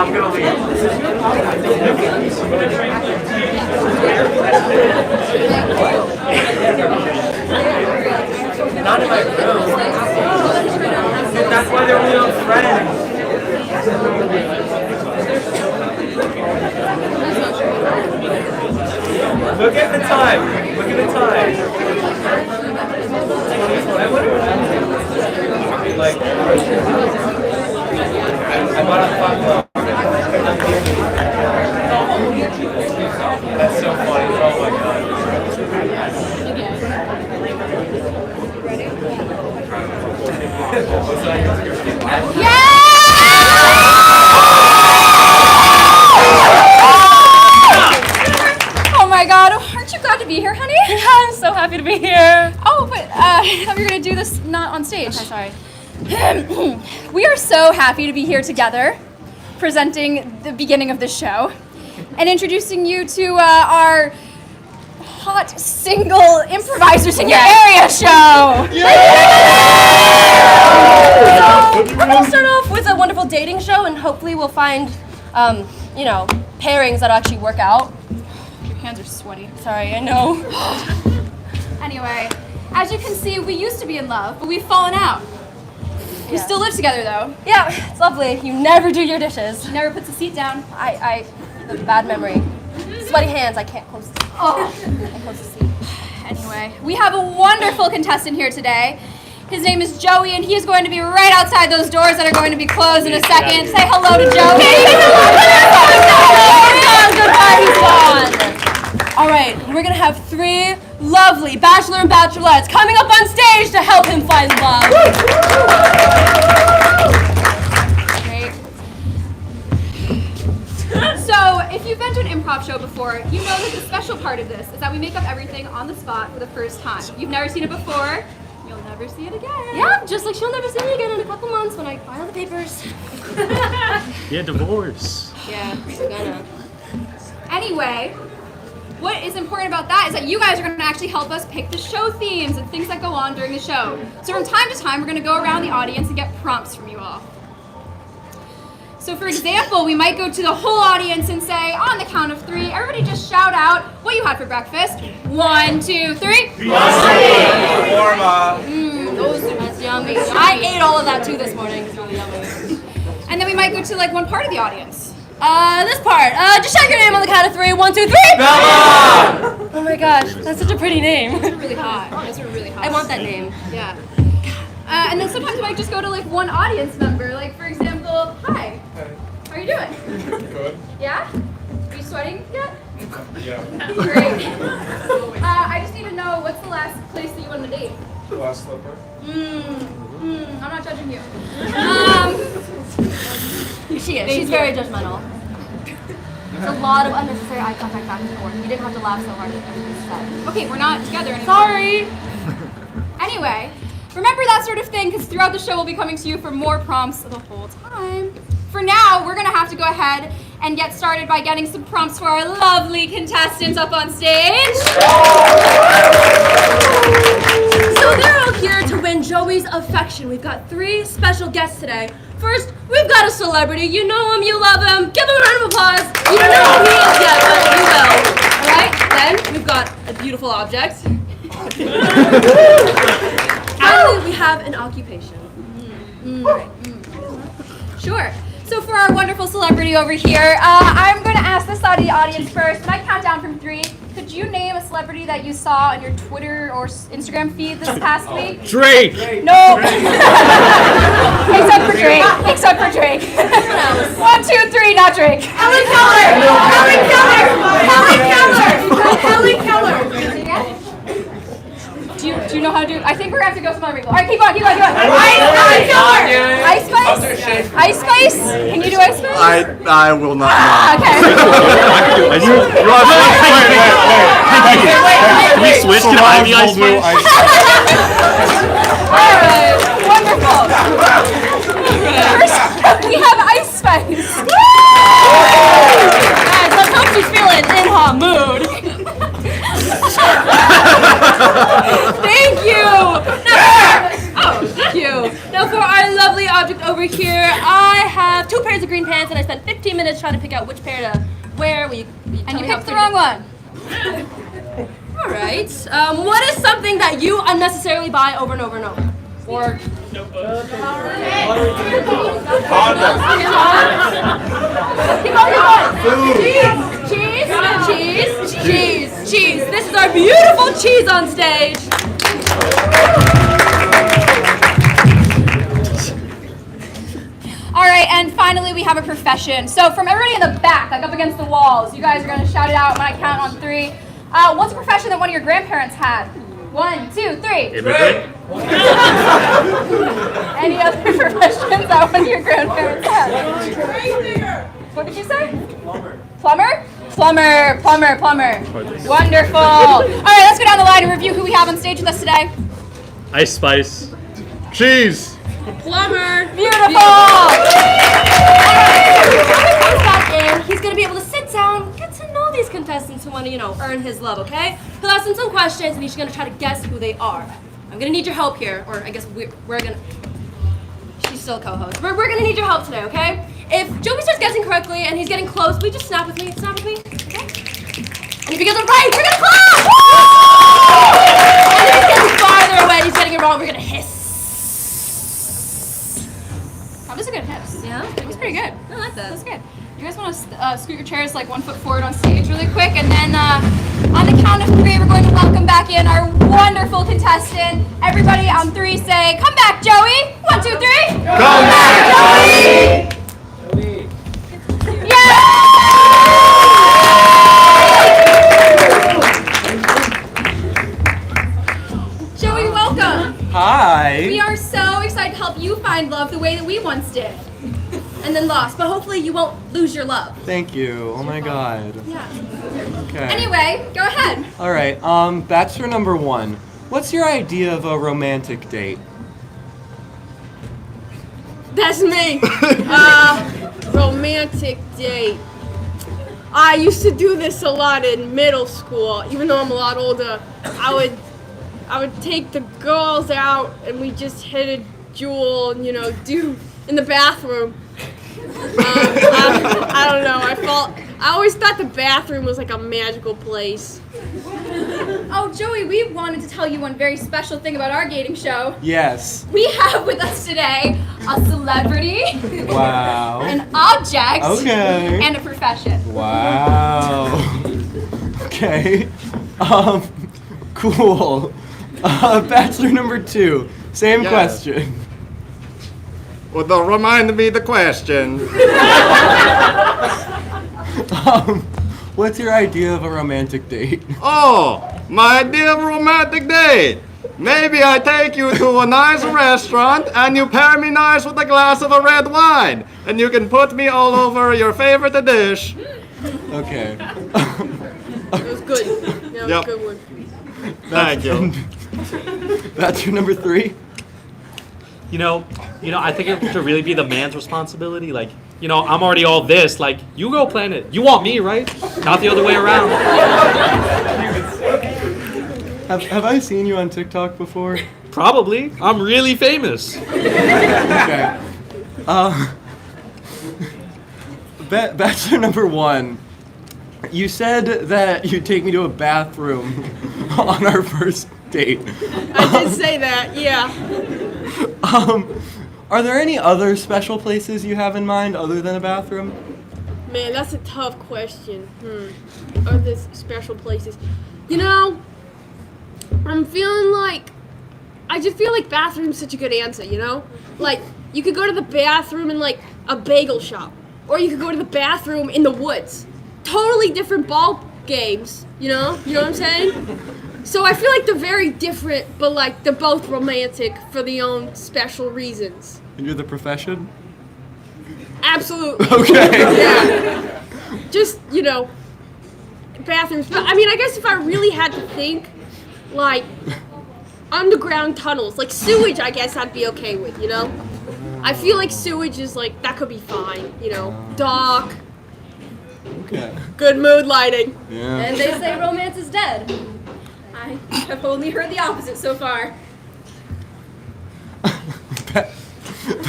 I'm gonna leave. Not in my room. That's why they're only on friends. Look at the time. Look at the time. Like, I bought a $5. That's so funny. Oh my god. Oh my god, aren't you glad to be here, honey? Yeah, I'm so happy to be here. Oh, but I thought we were going to do this not on stage. Okay, sorry. We are so happy to be here together, presenting the beginning of this show, and introducing you to our hot single improvisers in your area show. So, we're going to start off with a wonderful dating show, and hopefully we'll find, pairings that'll actually work out. Your hands are sweaty. Sorry, I know. Anyway, as you can see, we used to be in love, but we've fallen out. We still live together, though. Yeah, it's lovely. You never do your dishes. Never puts a seat down. I have a bad memory. Sweaty hands, I can't close the seat. Oh. I close the seat. Anyway, we have a wonderful contestant here today. His name is Joey, and he is going to be right outside those doors that are going to be closed in a second. Say hello to Joey. Goodbye, he's gone. All right, we're gonna have 3 lovely bachelor and bachelorettes coming up on stage to help him find love. Great. So, if you've been to an improv show before, you know that the special part of this is that we make up everything on the spot for the first time. You've never seen it before, you'll never see it again. Yeah, just like she'll never see me again in a couple months when I file the papers. Yeah, divorce. Yeah, we're gonna. Anyway, what is important about that is that you guys are going to actually help us pick the show themes and things that go on during the show. So from time to time, we're going to go around the audience and get prompts from you all. So for example, we might go to the whole audience and say, on the count of 3, everybody just shout out what you had for breakfast. 1, 2, 3. That's yummy. I ate all of that too this morning. It's really yummy. And then we might go to like one part of the audience. This part. Just shout your name on the count of 3. 1, 2, 3. Bella! Oh my gosh, that's such a pretty name. Those are really hot. Those are really hot. I want that name. Yeah. And then sometimes we might just go to like one audience member. Like for example, hi. How are you doing? Good. Yeah? Are you sweating yet? Yeah. Great. I just need to know what's the last place that you went on a date? Last slipper. I'm not judging you. She is. She's very judgmental. There's a lot of unnecessary eye contact back and forth. You didn't have to laugh so hard at everything said. Okay, we're not together anymore. Sorry. Anyway, remember that sort of thing because throughout the show we'll be coming to you for more prompts the whole time. For now, we're going to have to go ahead and get started by getting some prompts for our lovely contestants up on stage. So they're all here to win Joey's affection. We've got 3 special guests today. First, we've got a celebrity. You know him, you love him. Give him a round of applause. You don't know who he is yet, but you will. All right? Then we've got a beautiful object. Finally, we have an occupation. Sure. So for our wonderful celebrity over here, I'm going to ask this side of the audience first. When I count down from 3, could you name a celebrity that you saw on your Twitter or Instagram feed this past week? Drake! No. Except for Drake. Except for Drake. 1, 2, 3, not Drake. Helen Keller! Helen Keller! Helen Keller! Say it again? Do you know how to do it? I think we're going to have to go some other people. All right, keep on. Ice Spice? Ice Spice? Can you do Ice Spice? I will not. Okay. Can we switch? Can I be Ice Spice? All right. Wonderful. First, we have Ice Spice. Guys, let's hope she's feeling in her mood. Thank you. Thank you. Now for our lovely object over here, I have 2 pairs of green pants, and I spent 15 minutes trying to pick out which pair to wear. Will you And you picked the wrong one. All right. What is something that you unnecessarily buy over and over and over? Or keep on. Cheese. This is our beautiful cheese on stage. All right, and finally we have a profession. So from everybody in the back, like up against the walls, you guys are gonna shout it out when I count on 3. What's a profession that one of your grandparents had? 1, 2, 3. Immigrant? Any other professions that one of your grandparents had? What did you say? Plumber. Plumber. Wonderful. All right, let's go down the line and review who we have on stage with us today. Ice Spice. Cheese. Plumber. Beautiful. When he comes back in, he's gonna be able to sit down, get to know these contestants who want to, earn his love. Okay? He'll ask them some questions, and he's gonna try to guess who they are. I'm gonna need your help here, or I guess we're gonna. She's still a co-host. We're gonna need your help today, okay? If Joey starts guessing correctly and he's getting close, will you just snap with me? Snap with me, okay? And if he gets it right, we're gonna clap! Woo! And if he's getting farther away and he's getting it wrong, we're gonna hiss. That was a good hiss. Yeah? That was pretty good. I like that. That's good. You guys want to scoot your chairs like 1 foot forward on stage really quick, and then on the count of 3, we're going to welcome back in our wonderful contestant. Everybody on 3 say, "Come back, Joey!" 1, 2, 3. Come back, Joey! Yeah! Joey, welcome. Hi. We are so excited to help you find love the way that we once did. And then lost, but hopefully you won't lose your love. Thank you. Oh my god. Yeah. Okay. Anyway, go ahead. All right. Bachelor number 1. What's your idea of a romantic date? That's me. Romantic date. I used to do this a lot in middle school. Even though I'm a lot older, I would take the girls out and we just hit a jewel and do in the bathroom. I don't know. I always thought the bathroom was like a magical place. Oh, Joey, we wanted to tell you one very special thing about our dating show. Yes. We have with us today a celebrity, Wow. an object, Okay. and a profession. Wow. Okay. Cool. Bachelor number 2. Same Yes. question. Well, don't remind me the question. What's your idea of a romantic date? Oh, my idea of romantic date. Maybe I take you to a nice restaurant and you pair me nice with a glass of a red wine. And you can put me all over your favorite dish. Okay. It was good. That was Yep. a good one. Thank you. Bachelor number 3. I think it should really be the man's responsibility. Like, I'm already all this. Like, you go plan it. You want me, right? Not the other way around. Have I seen you on TikTok before? Probably. I'm really famous. Okay. Bachelor number 1. You said that you'd take me to a bathroom on our first date. I did say that, yeah. Are there any other special places you have in mind other than a bathroom? Man, that's a tough question. Are there special places? I'm feeling like, I just feel like bathroom's such a good answer, Like, you could go to the bathroom in like a bagel shop. Or you could go to the bathroom in the woods. Totally different ball games, you know what I'm saying? So I feel like they're very different, but like they're both romantic for their own special reasons. And you're the profession? Absolutely. Okay. Yeah. Just, bathrooms. But I mean, I guess if I really had to think, like, underground tunnels, like sewage, I guess I'd be okay with, I feel like sewage is like, that could be fine, dark, Okay. good mood lighting. Yeah. And they say romance is dead. I have only heard the opposite so far.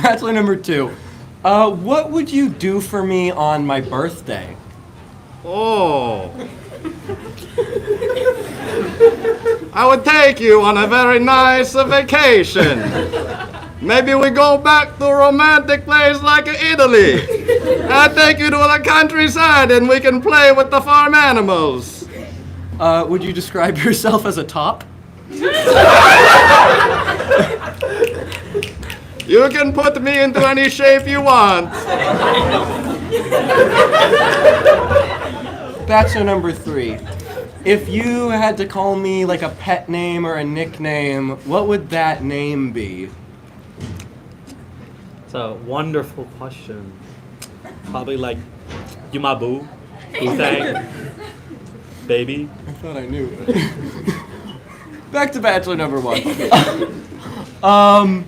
Bachelor number 2. What would you do for me on my birthday? Oh. I would take you on a very nice vacation. Maybe we go back to a romantic place like Italy. I'll take you to the countryside and we can play with the farm animals. Would you describe yourself as a top? You can put me into any shape you want. Bachelor number 3. If you had to call me like a pet name or a nickname, what would that name be? It's a wonderful question. Probably like, you my boo, boo thing, baby. I thought I knew. Back to Bachelor number 1.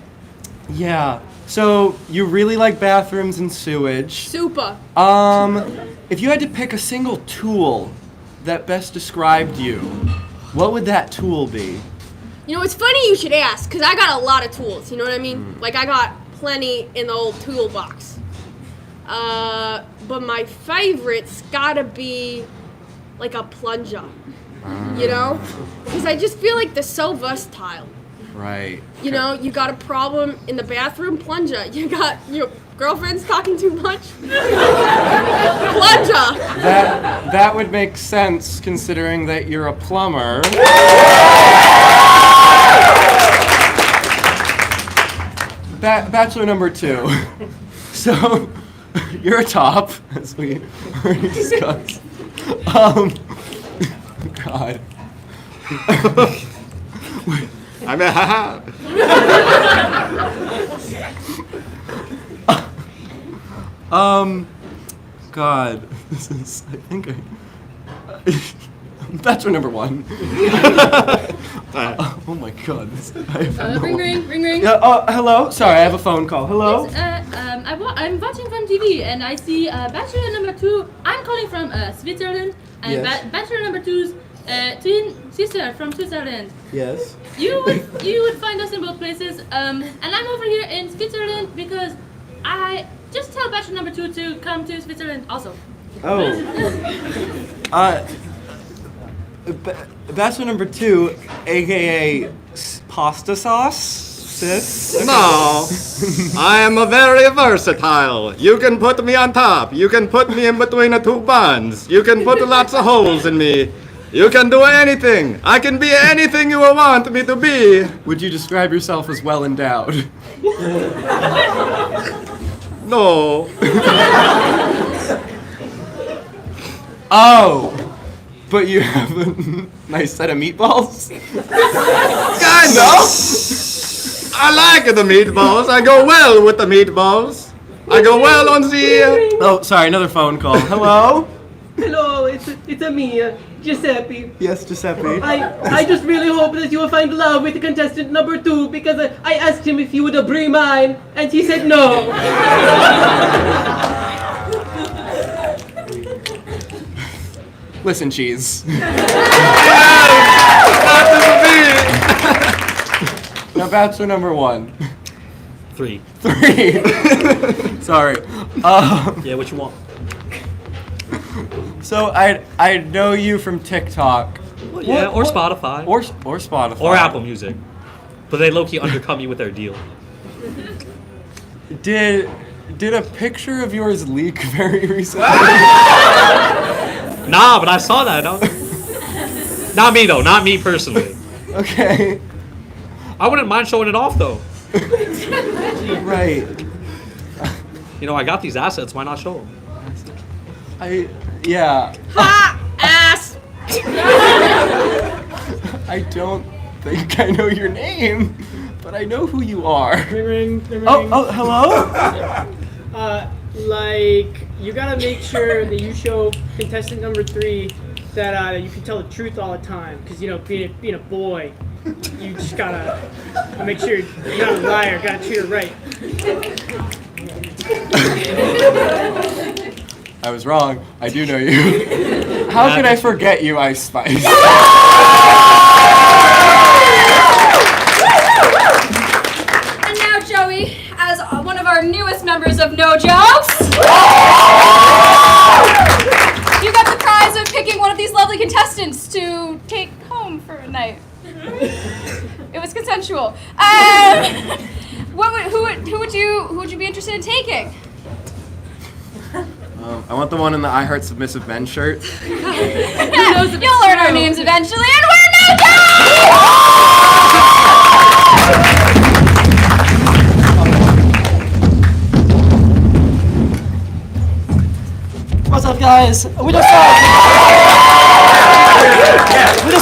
Yeah. So you really like bathrooms and sewage. Super. If you had to pick a single tool that best described you, what would that tool be? You know, it's funny you should ask, because I got a lot of tools, you know what I mean? Like, I got plenty in the old toolbox. But my favorite's gotta be, like, a plunger, you know? Because I just feel like they're so versatile. Right. You know, you got a problem in the bathroom, plunger. You got your girlfriend's talking too much, plunger. That would make sense considering that you're a plumber. Bachelor number 2. So you're a top, as we already discussed. God. I mean, haha. God, this is, I think Bachelor number 1. Oh my God, I have no Ring, ring, ring, ring. Yeah, hello? Sorry, I have a phone call. Hello? I'm watching from TV and I see Bachelor number 2. I'm calling from Switzerland. And Yes. Bachelor number 2's twin sister from Switzerland. Yes. You would find us in both places. And I'm over here in Switzerland because I just tell Bachelor number 2 to come to Switzerland also. Oh. Bachelor number 2, aka pasta sauce, sis? No, I am a very versatile. You can put me on top. You can put me in between the 2 buns. You can put lots of holes in me. You can do anything. I can be anything you want me to be. Would you describe yourself as well endowed? No. Oh! But you have a nice set of meatballs? Kind of. I like the meatballs. I go well with the meatballs. I go well on the... Oh, sorry, another phone call. Hello? Hello, it's me, Giuseppe. Yes, Giuseppe. I just really hope that you will find love with the contestant number 2 because I asked him if he would bring mine and he said no. Listen, cheese. Now, Bachelor number 1. 3. 3. Sorry. Yeah, what you want? So I know you from TikTok. Well, yeah, or Spotify. Or Spotify. Or Apple Music. But they low-key undercut me with their deal. Did a picture of yours leak very recently? Nah, but I saw that. No? Not me, though. Not me personally. Okay. I wouldn't mind showing it off, though. Right. You know, I got these assets. Why not show them? Yeah. Ha! Ass! I don't think I know your name, but I know who you are. Ring, ring. Oh, hello? Like, you gotta make sure that you show contestant number 3 that you can tell the truth all the time. Because, you know, being a boy, you just gotta make sure you're not a liar, gotta treat her right. I was wrong. I do know you. How could I forget you, Ice Spice? And now, Joey as one of our newest members of No Jokes. You got the prize of picking one of these lovely contestants to take home for a night. It was consensual. Who would you be interested in taking? I want the one in the I Heart Submissive Men shirt. You'll learn our names eventually, and we're No What's up, guys? We just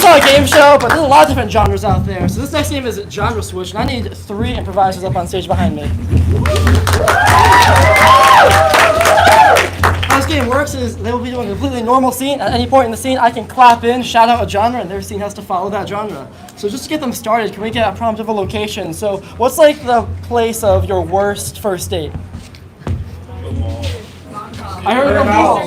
saw a game show, but there's a lot of different genres out there. So this next game is Genre Switch, and I need 3 improvisers up on stage behind me. How this game works is they will be doing a completely normal scene. At any point in the scene, I can clap in, shout out a genre, and their scene has to follow that genre. So just to get them started, can we get a prompt of a location? So what's like the place of your worst first date? I heard a mall.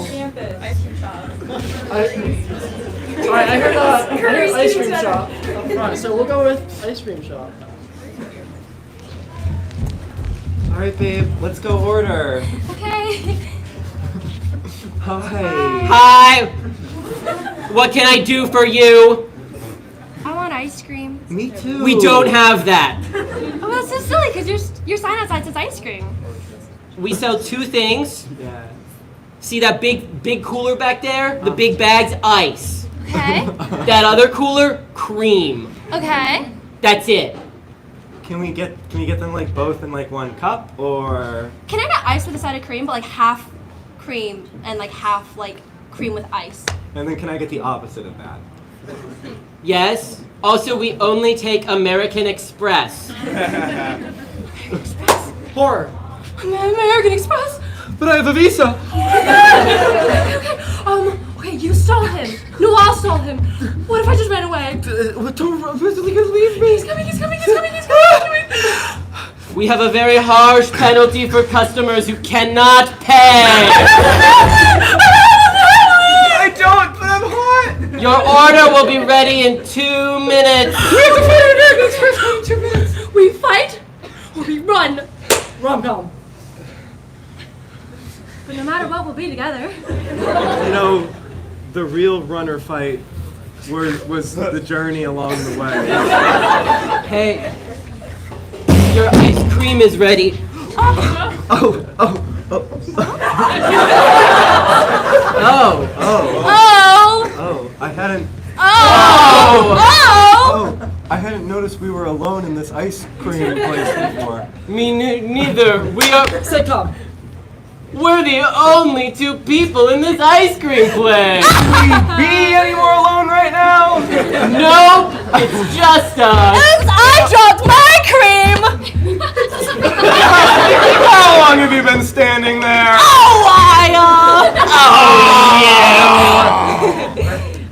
I heard ice cream shop up front, so we'll go with ice cream shop. All right, babe, let's go order. Okay. Hi. Hi! What can I do for you? I want ice cream. Me too. We don't have that. Oh, that's so silly, because your sign outside says ice cream. We sell 2 things. Yeah. See that big cooler back there? The big bag's ice. Okay. That other cooler, cream. Okay. That's it. Can we get them like both in like one cup or? Can I get ice with a side of cream, but like half cream and like half like cream with ice? And then can I get the opposite of that? Yes. Also, we only take American Express. Horror. American Express. But I have a visa. Okay, you stole him. No, I'll stole him. What if I just ran away? Don't leave me. He's coming. We have a very harsh penalty for customers who cannot pay. I don't, but I'm hot. Your order will be ready in 2 minutes. We have to fight American Express in 2 minutes. We fight or we run. Rom-com. But no matter what, we'll be together. You know, the real runner fight was the journey along the way. Hey, your ice cream is ready. Oh. Oh. Oh, I hadn't. I hadn't noticed we were alone in this ice cream place before. Me neither. Sitcom. We're the only 2 people in this ice cream place. Can we be any more alone right now? Nope, it's just us. I dropped my cream. How long have you been standing there?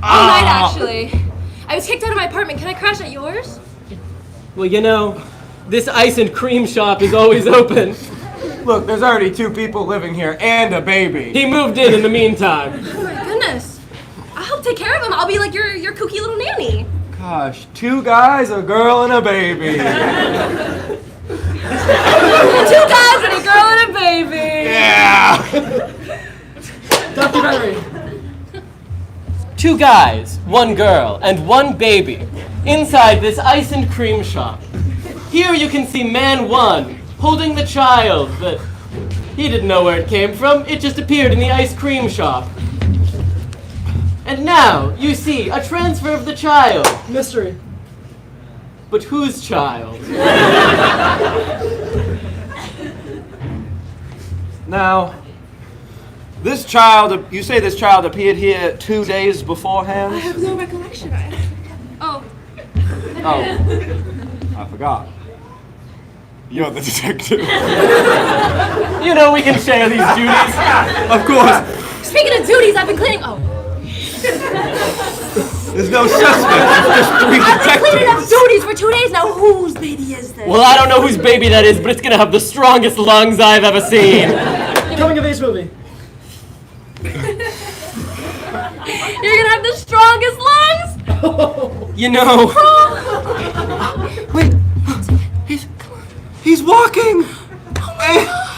All night, actually. I was kicked out of my apartment. Can I crash at yours? Well, you know, this ice and cream shop is always open. Look, there's already 2 people living here and a baby. He moved in the meantime. Oh my goodness. I'll help take care of him. I'll be like your kooky little nanny. Gosh, 2 guys, a girl, and a baby. 2 guys and a girl and a baby. Yeah. Documentary. 2 guys, 1 girl, and 1 baby inside this ice and cream shop. Here you can see man 1 holding the child, but he didn't know where it came from. It just appeared in the ice cream shop. And now you see a transfer of the child. Mystery. But whose child? Now, this child, you say this child appeared here 2 days beforehand? I have no recollection. Oh. Oh, I forgot. You're the detective. You know we can share these duties. Of course. Speaking of duties, I've been cleaning. Oh. There's no suspect. There's just 3 I've been cleaning up detectives. duties for 2 days now. Whose baby is this? Well, I don't know whose baby that is, but it's gonna have the strongest lungs I've ever seen. Coming of age movie. You're gonna have the strongest lungs. You know, He's walking!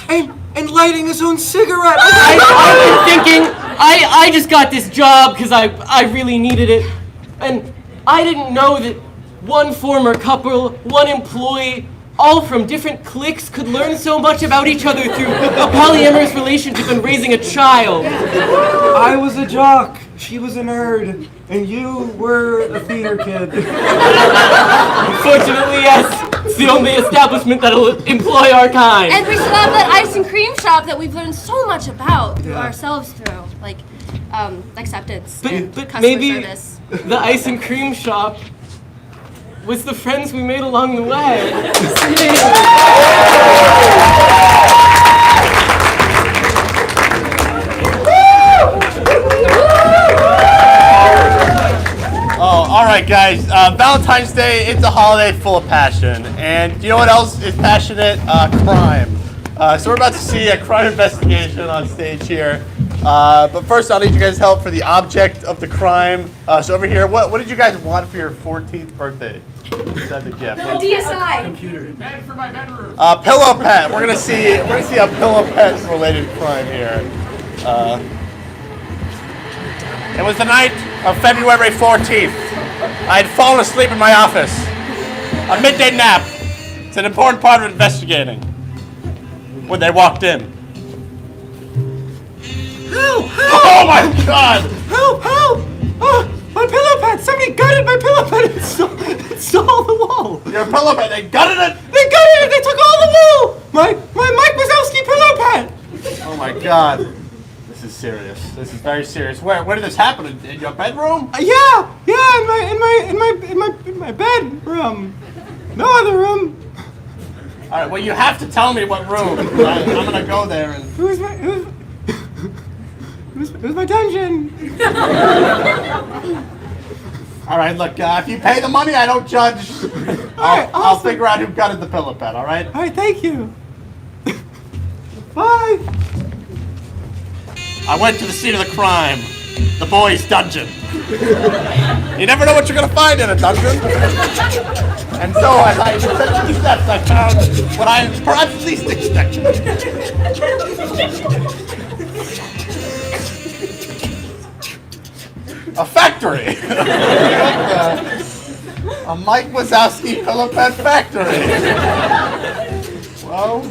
And lighting his own cigarette! I've been thinking, I just got this job because I really needed it. And I didn't know that one former couple, one employee, all from different cliques could learn so much about each other through a polyamorous relationship and raising a child. I was a jock, she was a nerd, and you were a theater kid. Unfortunately, yes. It's the only establishment that'll employ our kind. And we still have that ice and cream shop that we've learned so much about ourselves through, like acceptance and But customer maybe service. the ice and cream shop was the friends we made along the way. Oh, all right, guys. Valentine's Day, it's a holiday full of passion. And you know what else is passionate? Crime. So we're about to see a crime investigation on stage here. But first, I'll need you guys' help for the object of the crime. So over here, what did you guys want for your 14th birthday? Is that the gift? DSI. Bed for my bedroom. Pillow pet. We're gonna see a pillow pet related crime here. It was the night of February 14th. I had fallen asleep in my office. A midday nap. It's an important part of investigating. When they walked in. Help! Oh my God! Help! Oh, my pillow pet! Somebody gutted my pillow pet! It stole the wall! Your pillow pet, they gutted it? They gutted it! They took all the wool! My Mike Wazowski pillow pet! Oh my God. This is serious. This is very serious. Where did this happen? In your bedroom? Yeah, in my bedroom. No other room. All right. Well, you have to tell me what room. I'm gonna go there and. It was my dungeon. All right. Look, if you pay the money, I don't judge. I'll figure out who gutted the pillow pet. All right. All right, thank you. Bye. I went to the scene of the crime, the boys' dungeon. You never know what you're gonna find in a dungeon. And so, as I took 2 steps, I found what I perhaps least expected. A factory. A Mike Wazowski pillow pet factory. Well.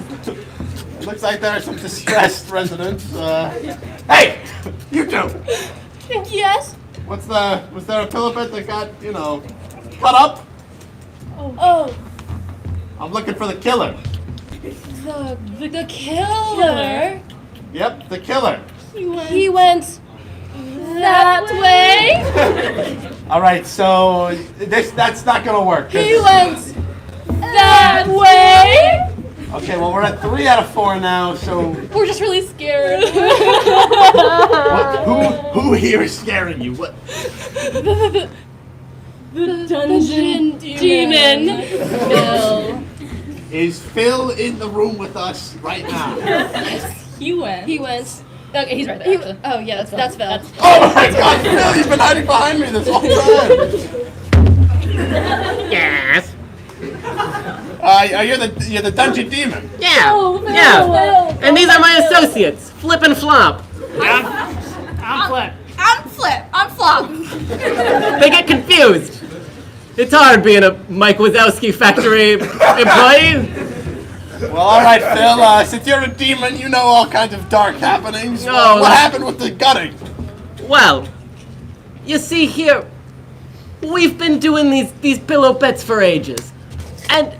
Looks like there are some distressed residents. Hey, you two. Yes? Was there a pillow pet that got, cut up? Oh. I'm looking for the killer. The killer? Yep, the killer. He went that way? All right, so that's not gonna work. He went that way? Okay, well we're at 3 out of 4 now, so We're just really scared. who here is scaring you? What? The dungeon demon. Phil. Is Phil in the room with us right now? He went. Okay, he's right there. Actually. Oh yeah, that's Phil. Oh my God, Phil, you've been hiding behind me this whole time. Yes. You're the dungeon demon. Yeah. Oh, Phil, Yeah. Phil. And these are my associates, Flip and Flop. I'm Flip. I'm Flip. I'm Flop. They get confused. It's hard being a Mike Wazowski factory employee. Well, all right, Phil. Since you're a demon, you know all kinds of dark happenings. Oh, what happened with the gutting? Well, you see here, we've been doing these pillow pets for ages. And,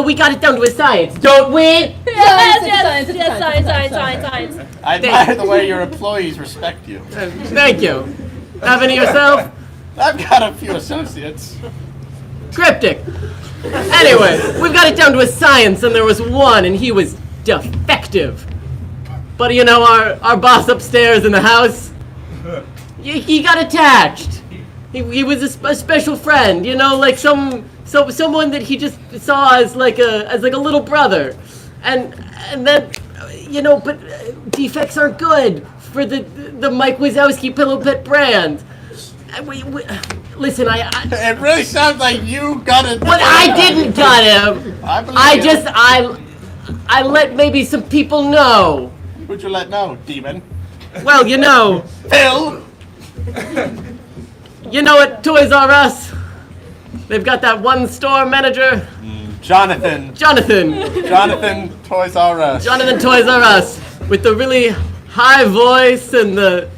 we got it down to a science, don't we? Yes, science. I admire the way your employees respect you. Thank you. Have any yourself? I've got a few associates. Cryptic. Anyway, we've got it down to a science, and there was one, and he was defective. But our boss upstairs in the house, he got attached. He was a special friend, like someone that he just saw as like a little brother, and then, but defects are good for the Mike Wazowski Pillow Pet brand. Listen, It really sounds like you got it. But I didn't got him. I believe I you. just, I let maybe some people know. Who'd you let know, demon? Well, you know. Phil! You know at Toys R Us, they've got that one store manager. Jonathan. Jonathan Toys R Us. Jonathan Toys R Us, with the really high voice and the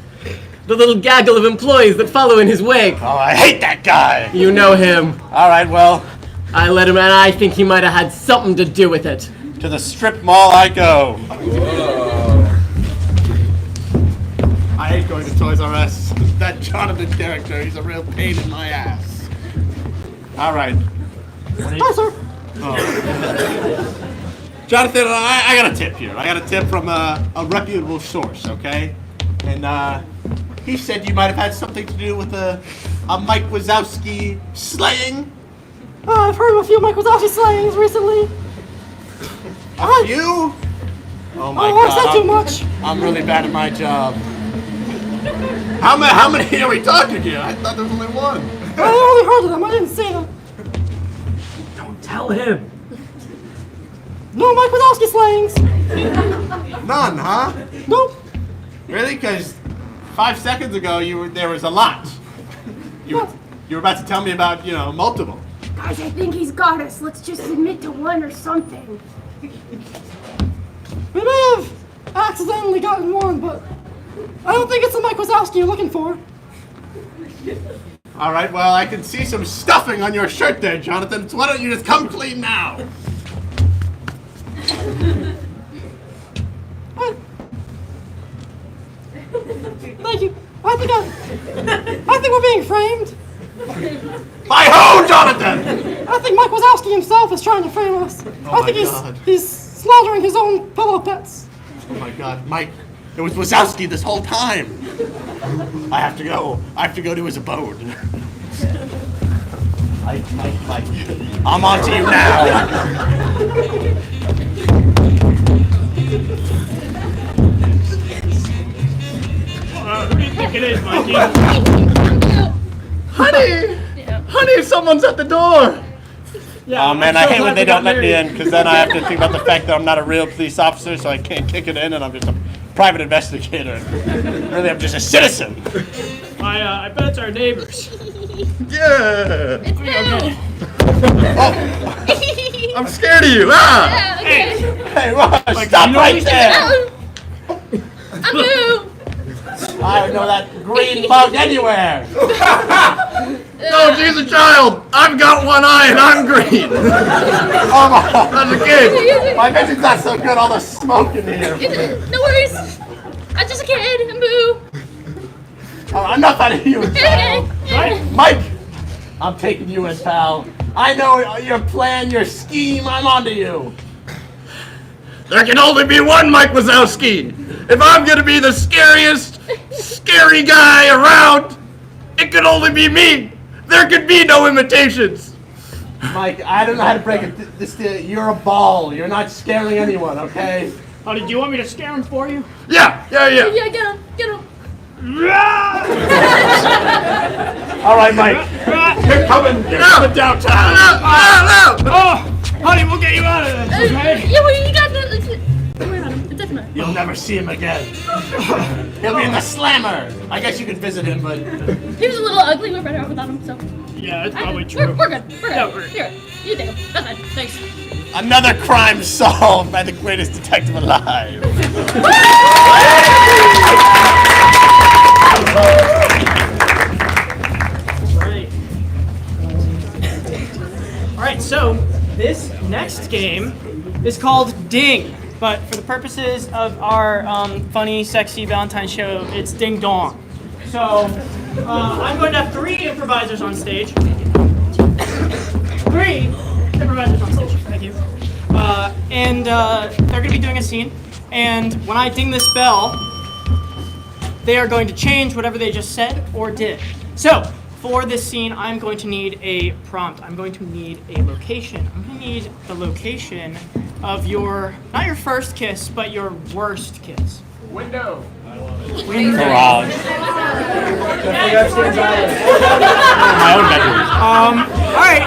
little gaggle of employees that follow in his wake. Oh, I hate that guy. You know him. All right, well. I let him, and I think he might have had something to do with it. To the strip mall I go. I hate going to Toys R Us. That Jonathan character, he's a real pain in my ass. All right. Hi, sir. Jonathan, I got a tip here. I got a tip from a reputable source, okay? And he said you might have had something to do with a Mike Wazowski slaying. I've heard of a few Mike Wazowski slayings recently. A few? Oh my I God. said too much. I'm really bad at my job. How many are we talking here? I thought there was only one. I only heard of them. I didn't see them. Don't tell him. No Mike Wazowski slayings. None, huh? Nope. Really? Because 5 seconds ago, there was a lot. You were about to tell me about, multiple. Guys, I think he's got us. Let's just admit to one or something. We may have accidentally gotten one, but I don't think it's the Mike Wazowski you're looking for. All right, well, I can see some stuffing on your shirt there, Jonathan. So why don't you just come clean now? Thank you. I think we're being framed. By who, Jonathan? I think Mike Wazowski himself is trying to frame us. I think he's slaughtering his own pillow pets. Oh my God, Mike! It was Wazowski this whole time. I have to go. I have to go to his abode. Mike. I'm on to you now. Who do you think it is, Mikey? Honey, someone's at the door. Yeah, Oh man, I'm I so hate when glad they we got don't let me married. in, because then I have to think about the fact that I'm not a real police officer, so I can't kick it in, and I'm just a private investigator. Really, I'm just a citizen. I bet it's our neighbors. Yeah. It's Bill. Oh, I'm scared of you. Ah. Okay. Hey, Ross, stop right there. I'm Boo. I don't know that green bug anywhere. No, she's a child. I've got one eye and I'm green. Oh my, as a kid. My vision's not so good, all the smoke in here. No worries. I'm just a kid. I'm Boo. Oh, enough out of you, child. Okay. Mike, I'm taking you as pal. I know your plan, your scheme. I'm onto you. There can only be one Mike Wazowski. If I'm gonna be the scariest, scary guy around, it could only be me. There could be no imitations. Mike, I don't know how to break it. You're a ball. You're not scaring anyone, okay? Oh, did you want me to scare him for you? Yeah. Yeah, get him. Get him. All right, Mike. You're coming downtown. Oh, honey, we'll get you out of this, okay? Yeah, well, you got the. Don't worry about him. It doesn't matter. You'll never see him again. He'll be in the slammer. I guess you could visit him, but He was a little ugly. We're better off without him, so. Yeah, that's probably true. We're good. We're Yeah, good. we're- Here, you take him. That's fine. Thanks. another crime solved by the greatest detective alive. Alright, so this next game is called Ding, but for the purposes of our funny, sexy Valentine's show, it's Ding Dong. So I'm going to have 3 improvisers on stage. 3 improvisers on stage, thank you. And they're going to be doing a scene, and when I ding this bell, they are going to change whatever they just said or did. So, for this scene, I'm going to need a prompt. I'm going to need a location. I'm going to need the location of your, not your first kiss, but your worst kiss. Window. Garage. My own bedroom. All right.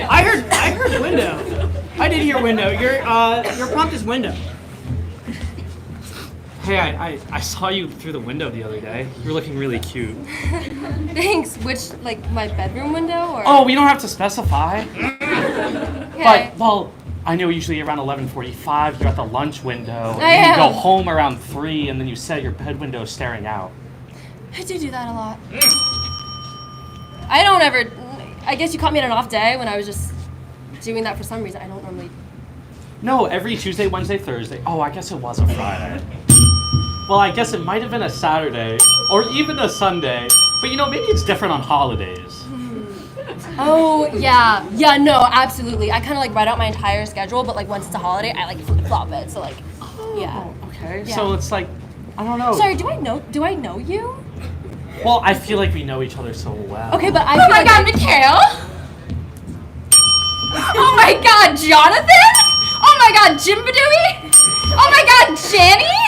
I heard window. I did hear window. Your prompt is window. Hey, I saw you through the window the other day. You were looking really cute. Thanks. Which, like, my bedroom window or? Oh, we don't have to specify. Okay. But, well, I know usually around 11:45 you're at the lunch window. I And you go am. home around 3 and then you set your bed window staring out. I do that a lot. I don't ever. I guess you caught me on an off day when I was just doing that for some reason. I don't normally. No, every Tuesday, Wednesday, Thursday. Oh, I guess it was a Friday. Well, I guess it might have been a Saturday or even a Sunday. But you know, maybe it's different on holidays. Oh yeah, yeah. No, absolutely. I kind of like write out my entire schedule, but like once it's a holiday, I like flip flop it. So like, yeah. Okay, Yeah. so it's like, I don't know. Sorry, do I know you? Well, I feel like we know each other so well. Okay, but I Oh feel my like god, Mikhail! Oh my god, Jonathan! Oh my god, Jimbadooey! Oh my god, Janny!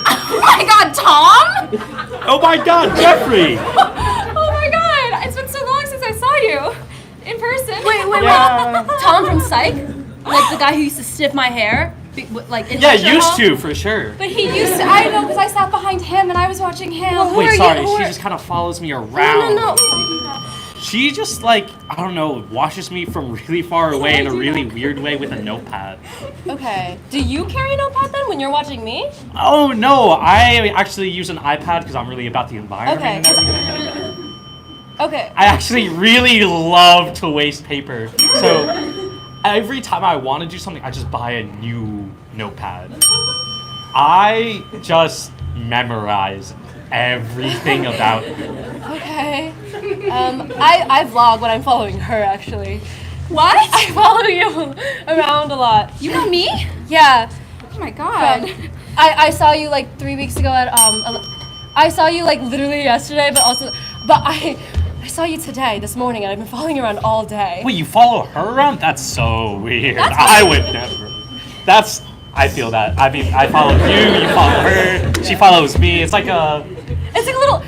Oh my god, Tom! Oh my God, Jeffrey! Oh my god, it's been so long since I saw you in person. Wait. Yeah. Tom from Psych, like the guy who used to sniff my hair, like in Yeah, lecture used hall? to for sure. But he used to, I know, because I sat behind him and I was watching him. Well, who are Wait, you? sorry, Who she are- just kind of follows me around. No. She just like, I don't know, watches me from really far away in a really weird way with a notepad. Okay. Do you carry a notepad then when you're watching me? Oh no, I actually use an iPad because I'm really about the environment Okay. and everything. Okay. I actually really love to waste paper. So every time I want to do something, I just buy a new notepad. I just memorize everything about it. Okay. I vlog when I'm following her actually. What? I follow you around a lot. You know me? Yeah. Oh my god. I saw you like 3 weeks ago at I saw you like literally yesterday, but I saw you today, this morning, and I've been following you around all day. Wait, you follow her around? That's so weird. That's I would never. I feel that. I mean, I follow you, you follow her, she follows me. It's like a... It's like a little.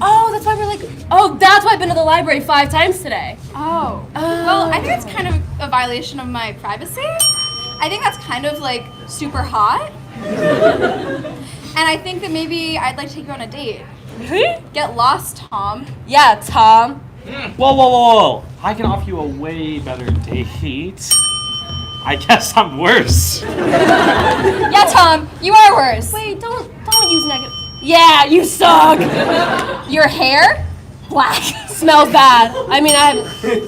Oh, that's why we're like. Oh, that's why I've been to the library 5 times today. Oh. Well, I think it's kind of a violation of my privacy. I think that's kind of like super hot. And I think that maybe I'd like to take you on a date. Really? Get lost, Tom. Yeah, Tom. Whoa. I can offer you a way better date. I guess I'm worse. Yeah, Tom, you are worse. Wait, don't use negative. Yeah, you suck. Your hair? Black. Smells bad. I mean,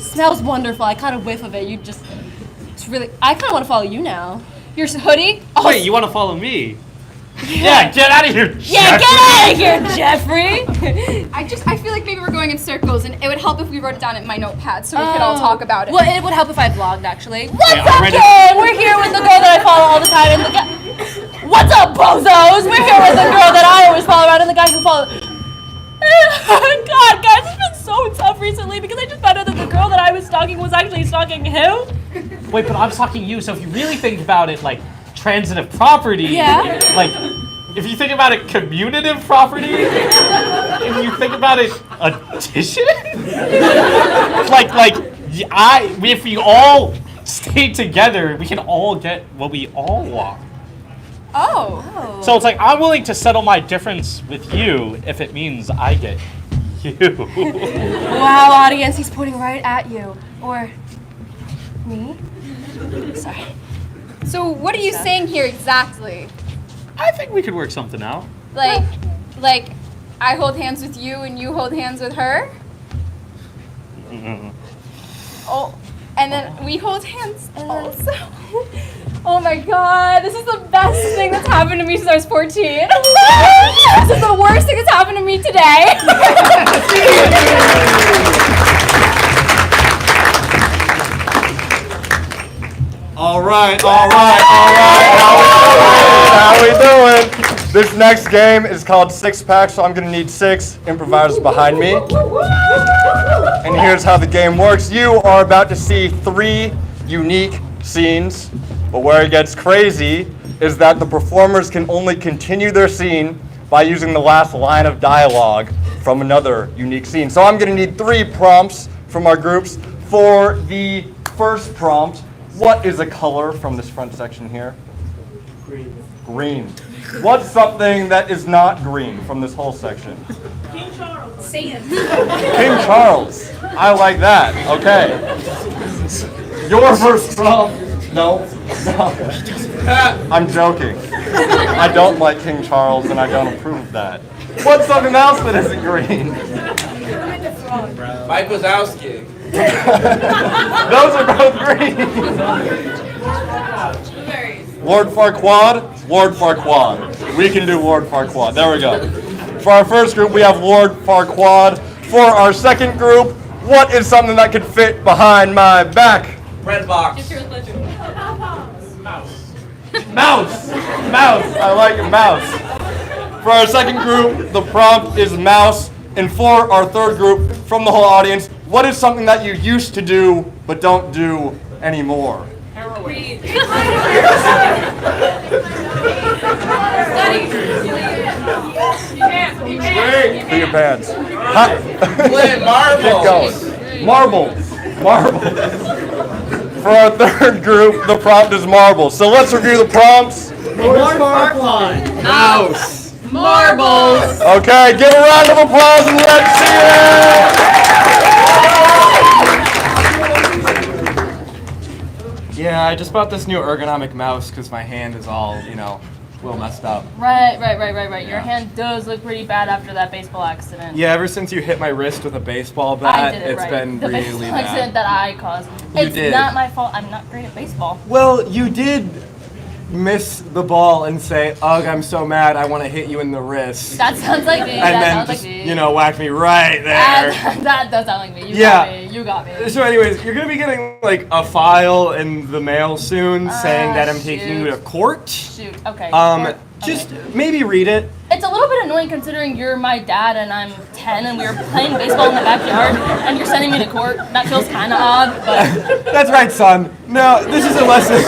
smells wonderful. I caught a whiff of it. It's really. I kind of want to follow you now. Your hoodie? Oh, Wait, you want to follow me? Yeah, get out of here, Jeffrey. Yeah, get out of here, Jeffrey. I feel like maybe we're going in circles, and it would help if we wrote it down in my notepad so we could all talk about it. Well, it would help if I vlogged, actually. What's Yeah, up, I'm ready. gang? We're here with the girl that I follow all the time, and the guy. What's up, bozos? We're here with the girl that I always follow around, and the guy who follows. God, guys, it's been so tough recently because I just found out that the girl that I was stalking was actually stalking him. Wait, but I'm stalking you, so if you really think about it, like, transitive property, Yeah. like, if you think about it, commutative property, if you think about it, addition, if we all stay together, we can all get what we all want. Oh. So it's like, I'm willing to settle my difference with you if it means I get you. Wow, audience, he's pointing right at you. Or me? Sorry. So what are you saying here exactly? I think we could work something out. Like, I hold hands with you and you hold hands with her? Oh, and then we hold hands also. Oh my god, this is the best thing that's happened to me since I was 14. This is the worst thing that's happened to me today. All right. How we doing? This next game is called Six Pack, so I'm gonna need 6 improvisers behind me. And here's how the game works. You are about to see 3 unique scenes, but where it gets crazy is that the performers can only continue their scene by using the last line of dialogue from another unique scene. So I'm going to need 3 prompts from our groups. For the first prompt, what is a color from this front section here? Green. Green. What's something that is not green from this whole section? King Charles. Sand. King Charles. I like that. Okay. Your first prompt. No. I'm joking. I don't like King Charles and I don't approve of that. What's something else that isn't green? Mike Wazowski. Those are both green. Lord Farquaad. Lord Farquaad. We can do Lord Farquaad. There we go. For our first group, we have Lord Farquaad. For our second group, what is something that could fit behind my back? Red box. Mouse. Mouse. I like mouse. For our second group, the prompt is mouse. And for our third group, from the whole audience, what is something that you used to do but don't do anymore? Read. Put your pants. Play marbles. Keep going. Marbles. Marbles. For our third group, the prompt is marbles. So let's review the prompts. Lord Farquaad. Mouse. Marbles. Okay, give a round of applause and let's see it! Yeah, I just bought this new ergonomic mouse because my hand is all, a little messed up. Right. Your hand does look pretty bad after that baseball accident. Yeah, ever since you hit my wrist with a baseball I bat, did it it's right. been the really baseball bad. accident that I caused. You It's did. not my fault. I'm not great at baseball. Well, you did miss the ball and say, "Ugh, I'm so mad, I want to hit you in the wrist." That sounds like me. and that then sounds just, like me. whack me right there. That does sound like me. You got me. So anyways, you're going to be getting like a file in the mail soon saying that I'm taking you to court. Shoot. Okay. Just maybe read it. It's a little bit annoying considering you're my dad and I'm 10 and we were playing baseball in the backyard and you're sending me to court. That feels kind of odd, but That's right, son. No, this is a lesson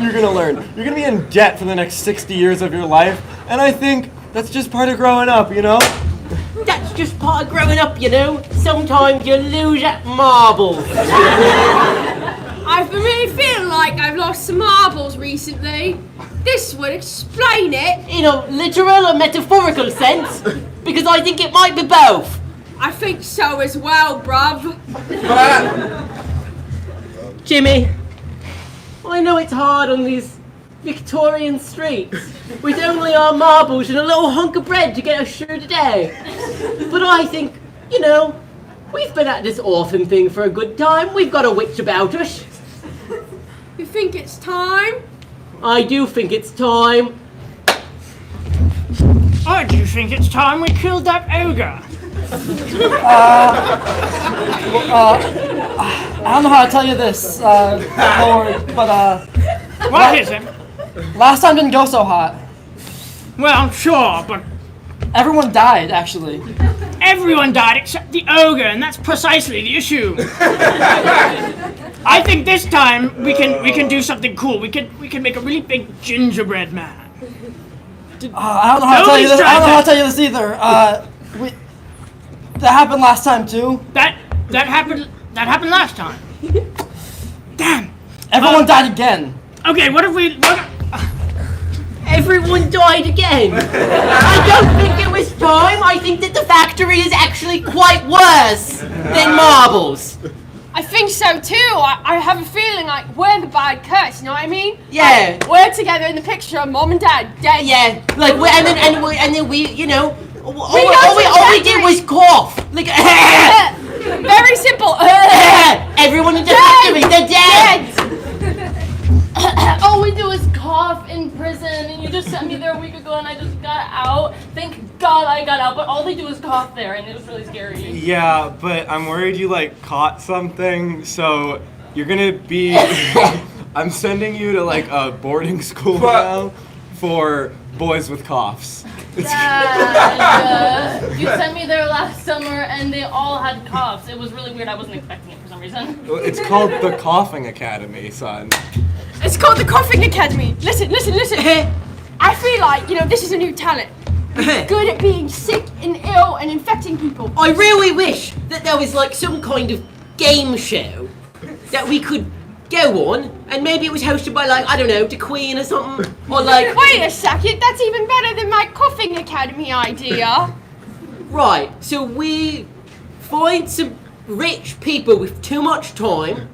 you're going to learn. You're going to be in debt for the next 60 years of your life, and I think that's just part of growing up, That's just part of growing up, Sometimes you lose at marbles. I've been really feeling like I've lost some marbles recently. This would explain it. In a literal or metaphorical sense, because I think it might be both. I think so as well, bruv. Jimmy, I know it's hard on these Victorian streets with only our marbles and a little hunk of bread to get us through the day. But I think, we've been at this orphan thing for a good time. We've got a witch about us. You think it's time? I do think it's time. I do think it's time we killed that ogre. I don't know how to tell you this, Lord, but What is it? last time didn't go so hot. Well, sure, but Everyone died, actually. everyone died except the ogre, and that's precisely the issue. I think this time we can do something cool. We can make a really big gingerbread man. I don't know how to tell you this. I don't know how to tell you this either. That happened last time too. That happened last time. Damn. Everyone died again. Okay, what if we? Everyone died again. I don't think it was time. I think that the factory is actually quite worse than marbles. I think so too. I have a feeling like we're the bad curse, you know what I mean? Yeah. Like, we're together in the picture, mom and dad, dead. Yeah, like and then we all got we to did was cough. Like Very simple. everyone in the factory, they're dead. all we do is cough in prison, and you just sent me there a week ago, and I just got out. Thank God I got out, but all they do is cough there, and it was really scary. Yeah, but I'm worried you caught something, so you're gonna be. I'm sending you to a boarding school now for boys with coughs. Dad, you sent me there last summer, and they all had coughs. It was really weird. I wasn't expecting it for some some reason. It's called the Coughing Academy, son. It's called the Coughing Academy. Listen. I feel like, this is a new talent. Good at being sick and ill and infecting people. I really wish that there was like some kind of game show that we could go on, and maybe it was hosted by like, I don't know, the Queen or something, or like... Wait a second, that's even better than my Coughing Academy idea. Right, so we find some rich people with too much time,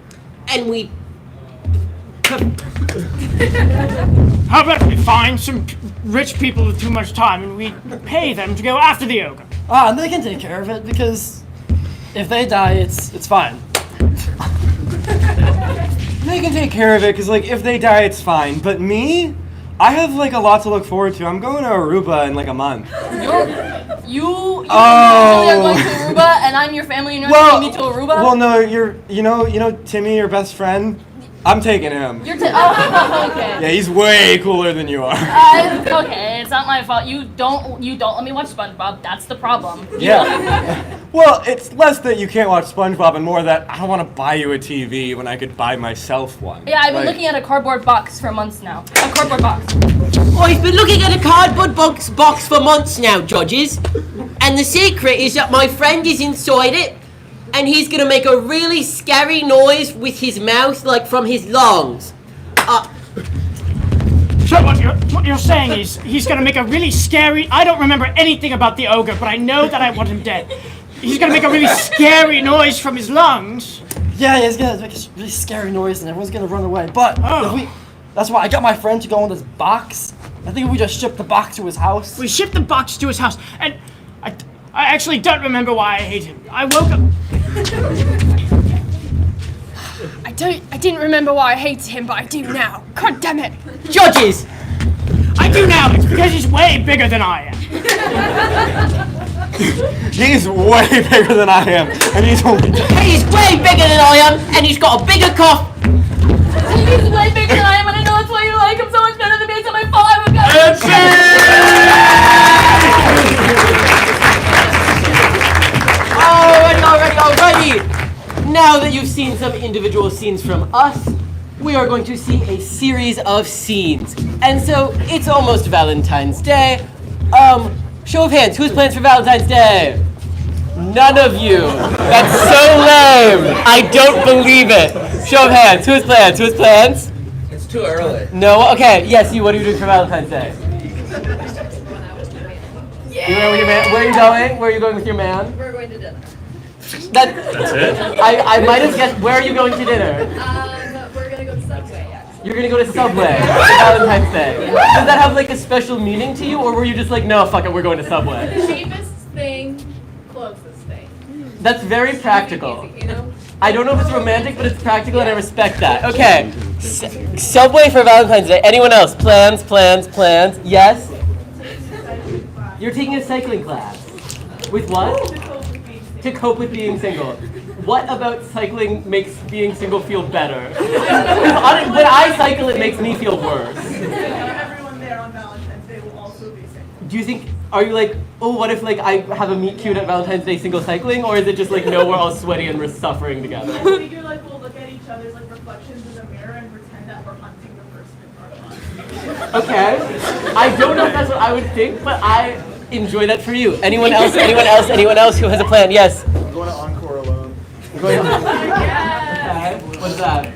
and we... How about we find some rich people with too much time and we pay them to go after the ogre? And they can take care of it because if they die, it's fine. They can take care of it, because, like, if they die, it's fine. But me? I have, like, a lot to look forward to. I'm going to Aruba in, like, a month. You Oh. are going to Aruba, and I'm your family, and you're taking me to Aruba? Well, no, you know Timmy, your best friend? I'm taking him. You're oh, okay. Yeah, he's way cooler than you are. Okay, it's not my fault. You don't let me watch SpongeBob. That's the problem. Yeah. Well, it's less that you can't watch SpongeBob and more that I don't want to buy you a TV when I could buy myself one. Yeah, I've been looking at a cardboard box for months now. A cardboard box. I've been looking at a cardboard box for months now, judges. And the secret is that my friend is inside it, and he's gonna make a really scary noise with his mouth, like from his lungs. So what you're saying is he's gonna make a really scary... I don't remember anything about the ogre, but I know that I want him dead. He's gonna make a really scary noise from his lungs. Yeah, he's gonna make a really scary noise and everyone's gonna run away. But that's why I got my friend to go in this box. I think we just shipped the box to his house. We shipped the box to his house, and I actually don't remember why I hate him. I woke up... I didn't remember why I hated him, but I do now. God damn it. Judges! I do now. It's because he's way bigger than I am. He's way bigger than I am, and he's only... He's way bigger than I am, and he's got a bigger cough. He's way bigger than I am, and I know that's why you like him so much better than me. It's not my fault. I would Alrighty. Now that you've seen some individual scenes from us, we are going to see a series of scenes. And so, it's almost Valentine's Day. Show of hands, whose plans for Valentine's Day? None of you. That's so lame. I don't believe it. Show of hands, whose plans? It's too early. No? Okay, yes, you, what are you doing for Valentine's Day? You went with your man? Where are you going? Where are you going with your man? We're going to dinner. That's it? I might have guessed, where are you going to dinner? We're gonna go to Subway, actually. You're gonna go to Subway for Valentine's Day. Does that have like a special meaning to you, or were you just like, no, fuck it, we're going to Subway? The cheapest thing, closest thing. That's very practical. Easy, you know? I don't know if it's romantic, but it's practical and I respect that. Okay, Subway for Valentine's Day. Anyone else? Plans? Yes? You're taking a cycling class. With what? To cope with being single. What about cycling makes being single feel better? When I cycle, it makes me feel worse. Everyone there on Valentine's Day will also be single. Do you think, are you like, oh, what if like I have a meet cute at Valentine's Day single cycling? Or is it just like, no, we're all sweaty and we're suffering together? I think you're like, we'll look at each other's like reflections in the mirror and pretend that we're hunting the person in our lives. Okay. I don't know if that's what I would think, but I enjoy that for you. Anyone else who has a plan? Yes? I'm going to Encore alone. Okay. What's that?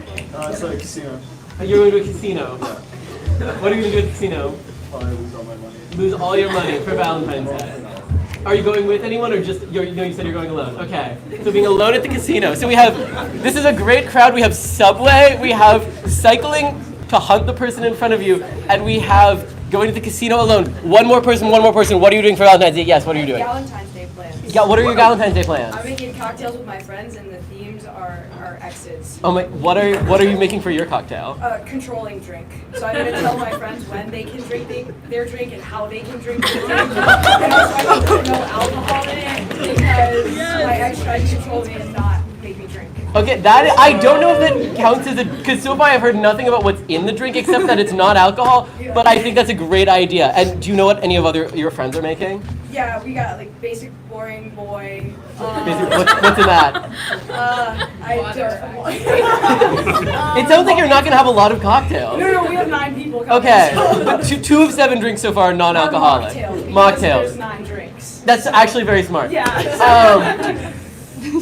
It's like a casino. You're going to a casino. What are you going to do at the casino? Probably lose all my money. Lose all your money for Valentine's Day. Are you going with anyone or just, you said you're going alone. Okay. So being alone at the casino. So we have, this is a great crowd. We have Subway, we have cycling to hunt the person in front of you, and we have going to the casino alone. One more person. What are you doing for Valentine's Day? Yes, what are you doing? Valentine's Day plans. Yeah, what are your Valentine's Day plans? I'm making cocktails with my friends, and the themes are exes. Oh my, what are you making for your cocktail? Controlling drink. So I'm gonna tell my friends when they can drink their drink and how they can drink their drink. And also I put no alcohol in it because my ex tried to control me and not make me drink. Okay, I don't know if that counts as because so far I've heard nothing about what's in the drink except that it's not alcohol, but I think that's a great idea. And do you know what any of your friends are making? Yeah, we got like basic boring boy. What's in that? I don't. It sounds like you're not gonna have a lot of cocktails. No, we have 9 people coming. Okay, so- but two of 7 drinks so far are non-alcoholic. Mocktails. There's Mocktails. 9 drinks. That's actually very smart. Yeah.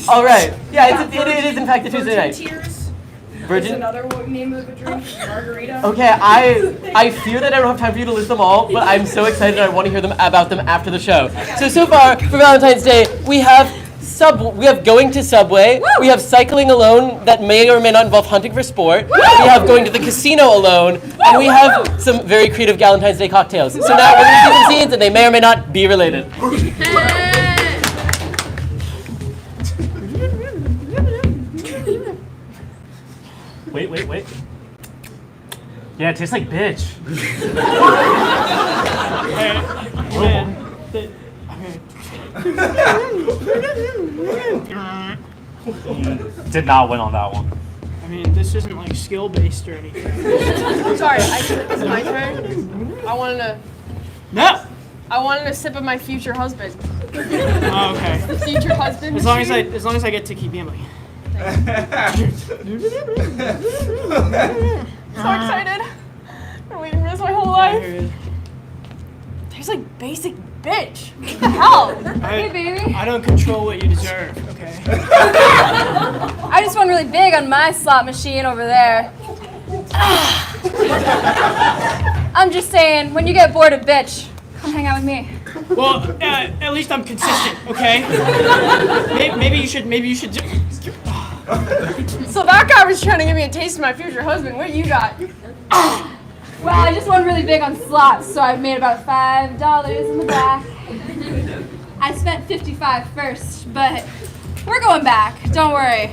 All right. Yeah, it is in fact a Tuesday night. Tears. Virgin. Is another name of a drink. Margarita. Okay, I fear that I don't have time for you to list them all, but I'm so excited I want to hear about them after the show. So far for Valentine's Day, we have going to Subway, we have cycling alone that may or may not involve hunting for sport, we have going to the casino alone, and we have some very creative Valentine's Day cocktails. So now we're going to see some scenes and they may or may not be related. Wait. Yeah, it tastes like bitch. Did not win on that one. I mean, this isn't like skill based or anything. Sorry, it's my turn. I wanted a sip of my future husband. Oh, okay. Future husband. As long as I get to keep Emily. So excited. Been waiting for this my whole life. There's like basic bitch. What the hell? Hey, baby. I don't control what you deserve, okay? I just won really big on my slot machine over there. I'm just saying, when you get bored of bitch, come hang out with me. Well, at least I'm consistent, okay? Maybe you should. So that guy was trying to give me a taste of my future husband. What you got? Well, I just won really big on slots, so I've made about $5 in the back. I spent $55 first, but we're going back. Don't worry.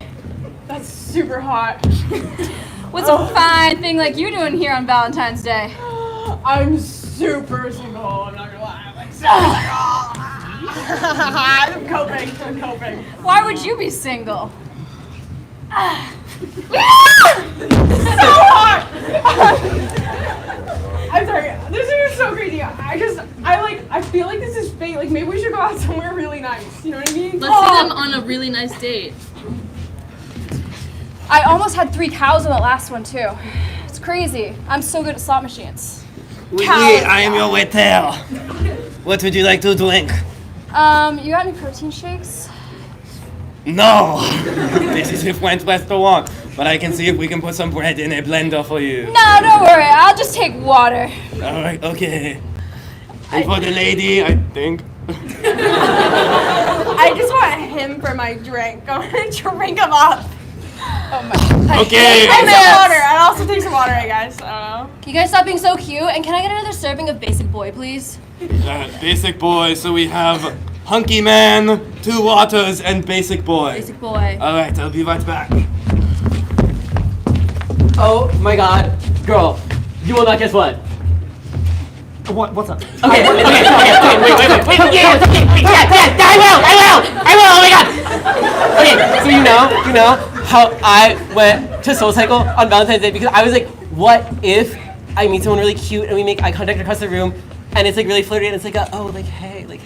That's super hot. What's a fine thing like you doing here on Valentine's Day? I'm super single. I'm not gonna lie. I'm like super single. I'm coping. Why would you be single? So hot! I'm sorry, this is so crazy. I feel like this is fate. Like maybe we should go out somewhere really nice. You know what I mean? Let's see them on a really nice date. I almost had 3 cows on that last one too. It's crazy. I'm so good at slot machines. I am your waiter. What would you like to drink? You got any protein shakes? No. This is a French restaurant, but I can see if we can put some bread in a blender for you. No, don't worry. I'll just take water. All right, okay. And for the lady, I think. I just want him for my drink. I'm gonna drink him up. Oh my. Okay. And some water. I'll also take some water, I guess. I don't know. Can you guys stop being so cute? And can I get another serving of basic boy, please? Basic boy, so we have Hunky Man, 2 waters, and Basic Boy. Basic boy. All right, I'll be right back. Oh my god, girl, you will not guess what? What's up? Okay, wait, yeah, I will, oh my god! Okay, so you know how I went to Soul Cycle on Valentine's Day because I was like, what if I meet someone really cute and we make eye contact across the room and it's like really flirty and it's like,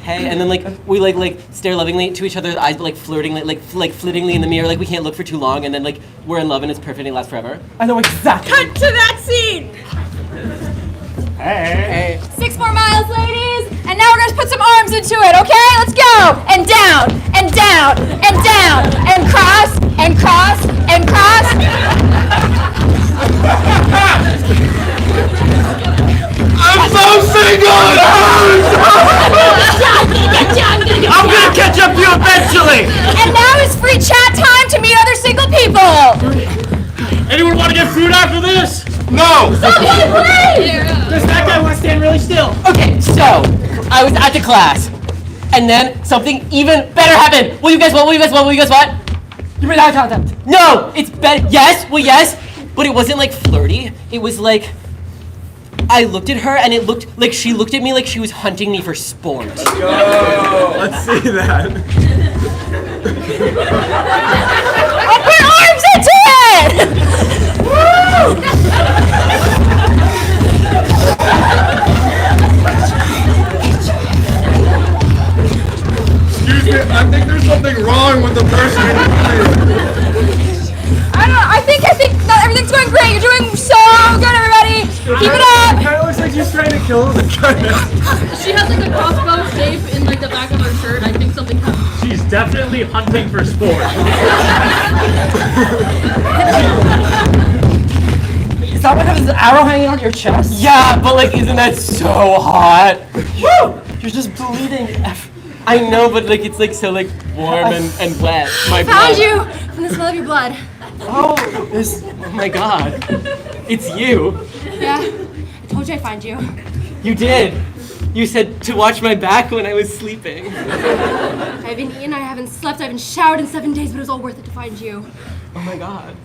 hey, and then like we like stare lovingly to each other's eyes but like flirting, like flittingly in the mirror, like we can't look for too long and then like we're in love and it's perfect and it lasts forever. I know exactly. Cut to that scene! Hey. 6 more miles, ladies. And now we're gonna put some arms into it, okay? Let's go. And down, and down, and down, and cross, and cross, and cross. I'm so single! I'm gonna catch up to you eventually! And now is free chat time to meet other single people. Anyone want to get food after this? No! Someone please! Does that guy want to stand really still? Okay, so I was at the class and then something even better happened. Will you guess what? You made eye contact. No, it's better. Yes, but it wasn't like flirty. It was like I looked at her and it looked like she looked at me like she was hunting me for sport. Let's see that. I'll put arms into it! Woo! Keep it up! It kind of looks like she's trying to kill him. She has like a crossbow shape in like the back of her shirt. I think something happened. She's definitely hunting for sport. Is that what has an arrow hanging on your chest? Yeah, but like, isn't that so hot? Woo! You're just bleeding. I know, but like, it's like so like warm and wet. My Found blood. you from the smell of your blood. Oh my god. It's you. Yeah, I told you I'd find you. You did. You said to watch my back when I was sleeping. I haven't eaten, I haven't slept, I haven't showered in 7 days, but it was all worth it to find you. Oh my god.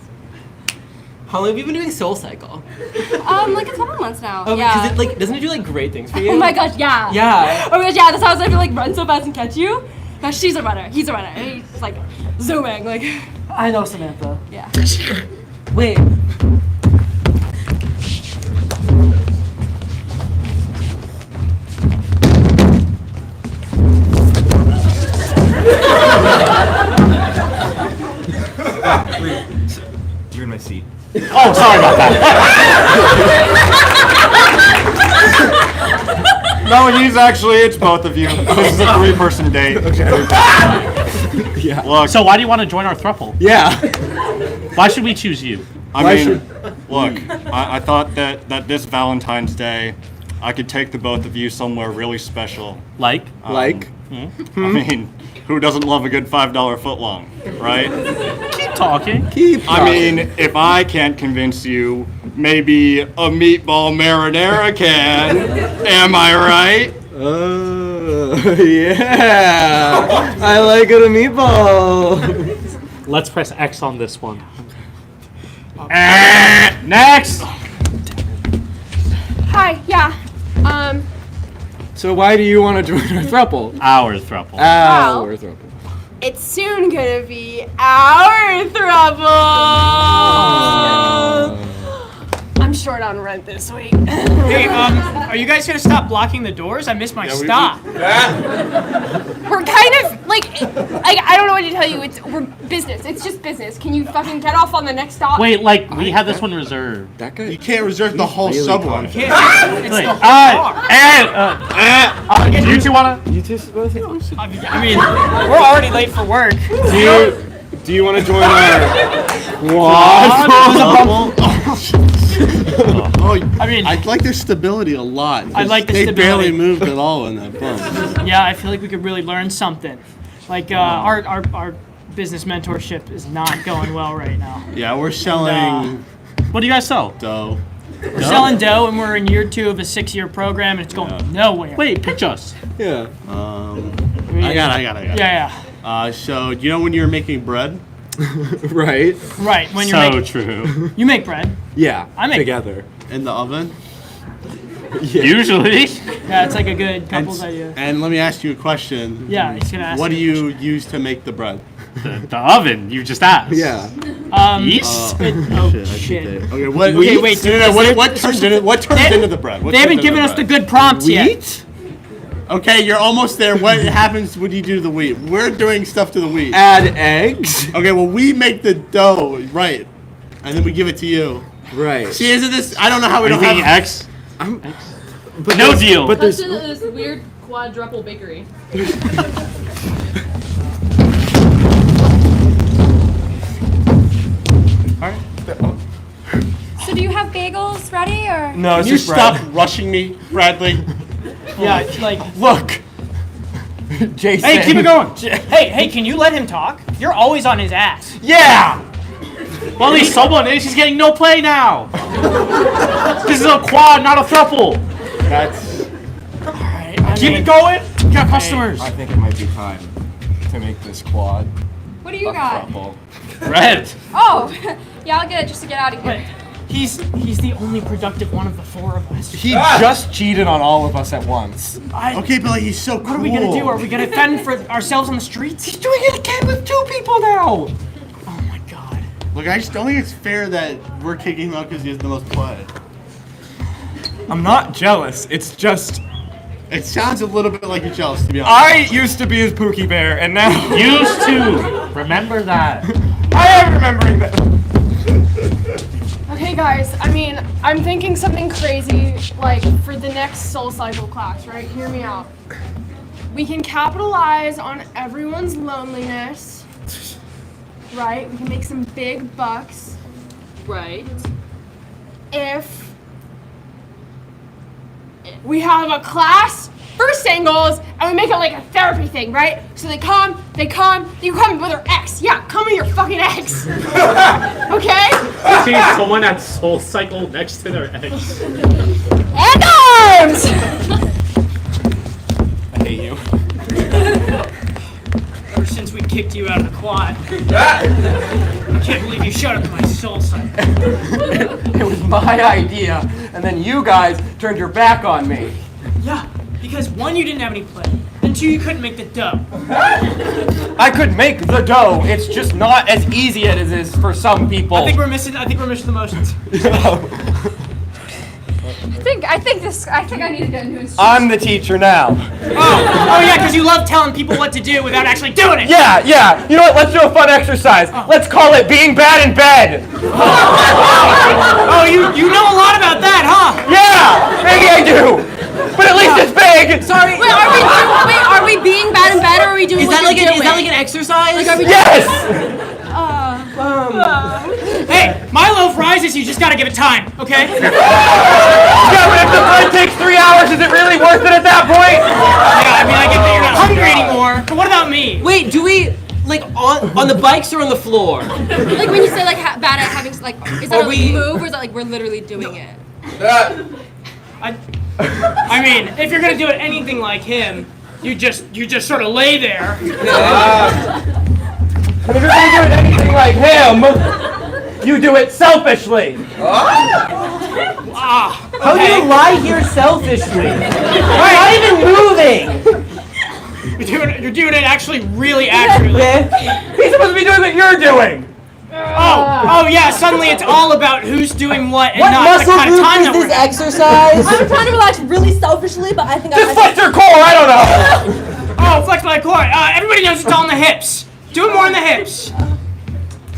How long have you been doing Soul Cycle? Like a couple months now. Oh, yeah. because it like doesn't it do like great things for you? Oh my gosh, yeah. Yeah. Oh my gosh, yeah. That's how I was able to like run so fast and catch you. Now she's a runner. He's a runner. And he's just like zooming. Like. I know Samantha. Yeah. Wait. You're in my seat. Oh, sorry about that. No, it's both of you. This is a 3-person date. Yeah. Look. So why do you want to join our throuple? Yeah. Why should we choose you? Look, I thought that this Valentine's Day, I could take the both of you somewhere really special. Like? I mean, who doesn't love a good $5 footlong, right? Keep talking. I mean, if I can't convince you, maybe a meatball marinara can. Am I right? Yeah. I like it a meatball. Let's press X on this one. Next. Hi, yeah. So why do you want to join our throuple? Our throuple. Our throuple. It's soon gonna be our throuple. I'm short on rent this week. Hey, are you guys gonna stop blocking the doors? I missed my stop. We're kind of like I don't know what to tell you. We're business. It's just business. Can you fucking get off on the next stop? Wait, like we had this one reserved. That guy. You can't reserve the whole subway. It's Wait, the car. you two wanna? You two both? I mean, we're already late for work. Do you want to join our quad? I mean, I like their stability a lot. I like the they stability. barely moved at all in that bump. yeah, I feel like we could really learn something. Like our business mentorship is not going well right now. Yeah, we're selling What do you guys sell? dough. We're selling dough, and we're in year 2 of a 6-year program, and it's going nowhere. Wait, pitch us. Yeah. I got it. Yeah. So you know when you're making bread? Right. Right. When you're So making, true. you make bread. Yeah. I make together. In the oven? Usually. Yeah, it's like a good couple's idea. And let me ask you a question. Yeah, he's gonna ask. What do you you use to make the bread? The oven. You just asked. Yeah. Yeast. Shit. Okay, what? Okay, wait, What turns into the bread? What They turns haven't into given the us the bread? good prompts yet. Wheat? Okay, you're almost there. What happens when you do the wheat? We're doing stuff to the wheat. Add eggs. Okay, well we make the dough, right? And then we give it to you. Right. See, isn't this? I don't know how we Are you don't thinking have. X? But No deal. But That's there's in this weird quadruple bakery. So do you have bagels ready or? no. Can It's you just stop rushing me, Bradley? Yeah, it's like. Look. Jason. Hey, keep it going. Hey, can you let him talk? You're always on his ass. Yeah. Well, at least someone is. He's getting no play now. This is a quad, not a throuple. That's. Keep it going. You got customers. I think it might be time to make this quad What do you a got? throuple. Red. Oh, yeah, I'll get it just to get out of here. He's the only productive one of the 4 of us. He just cheated on all of us at once. Okay, but like, he's so cool. What are we gonna do? Are we gonna fend for ourselves on the streets? He's doing it again with 2 people now. Oh my god. Look, I just don't think it's fair that we're kicking him out because he has the most play. I'm not jealous. It's just It sounds a little bit like you're jealous, to be honest. I used to be his Pookie Bear, and now Used to. Remember that. I am remembering that. Okay, Okay, guys, I mean, I'm thinking something crazy, like, for the next Soul Cycle class, right? Hear me out. We can capitalize on everyone's loneliness, right? We can make some big bucks. Right. If we have a class for singles, and we make it like a therapy thing, right? So you come with their ex. Yeah, come with your fucking ex. Okay? See someone at Soul Cycle next to their ex. And arms! I hate you. Ever since we kicked you out of the quad. I can't believe you showed up to my soul cycle. It was my idea, and then you guys turned your back on me. Yeah, because one, you didn't have any play, and two, you couldn't make the dough. I could make the dough. It's just not as easy as it is for some people. I think we're missing the motions. I think I need to get into instruction. I'm the teacher now. Oh yeah, because you love telling people what to do without actually doing it. Yeah. You know what? Let's do a fun exercise. Let's call it being bad in bed. Oh, you know a lot about that, huh? Yeah, maybe I do. But at least it's big. Sorry. Wait, are we being bad in bed, or are we doing? Is that like an exercise? Like, are we Yes. Hey, my loaf rises. You just gotta give it time, okay? Yeah, but if the bread takes 3 hours, is it really worth it at that point? Yeah, I mean, I get that you're not hungry anymore. But what about me? Wait, do we like on the bikes or on the floor? Like when you say like bad at having like, is that a move or is that like we're literally doing it? I mean, if you're gonna do it anything like him, you just sort of lay there. And if you're gonna do it anything like him, you do it selfishly. How do you lie here selfishly? You're not even moving. You're doing it actually really accurately. He's supposed to be doing what you're doing. Oh yeah, suddenly it's all about who's doing what and What not the muscle kind of group time is that this we're exercise? I'm trying to relax really selfishly, but I think Just flex your core. I don't know. Oh, flex my core. Everybody knows it's all in the hips. Do it more in the hips.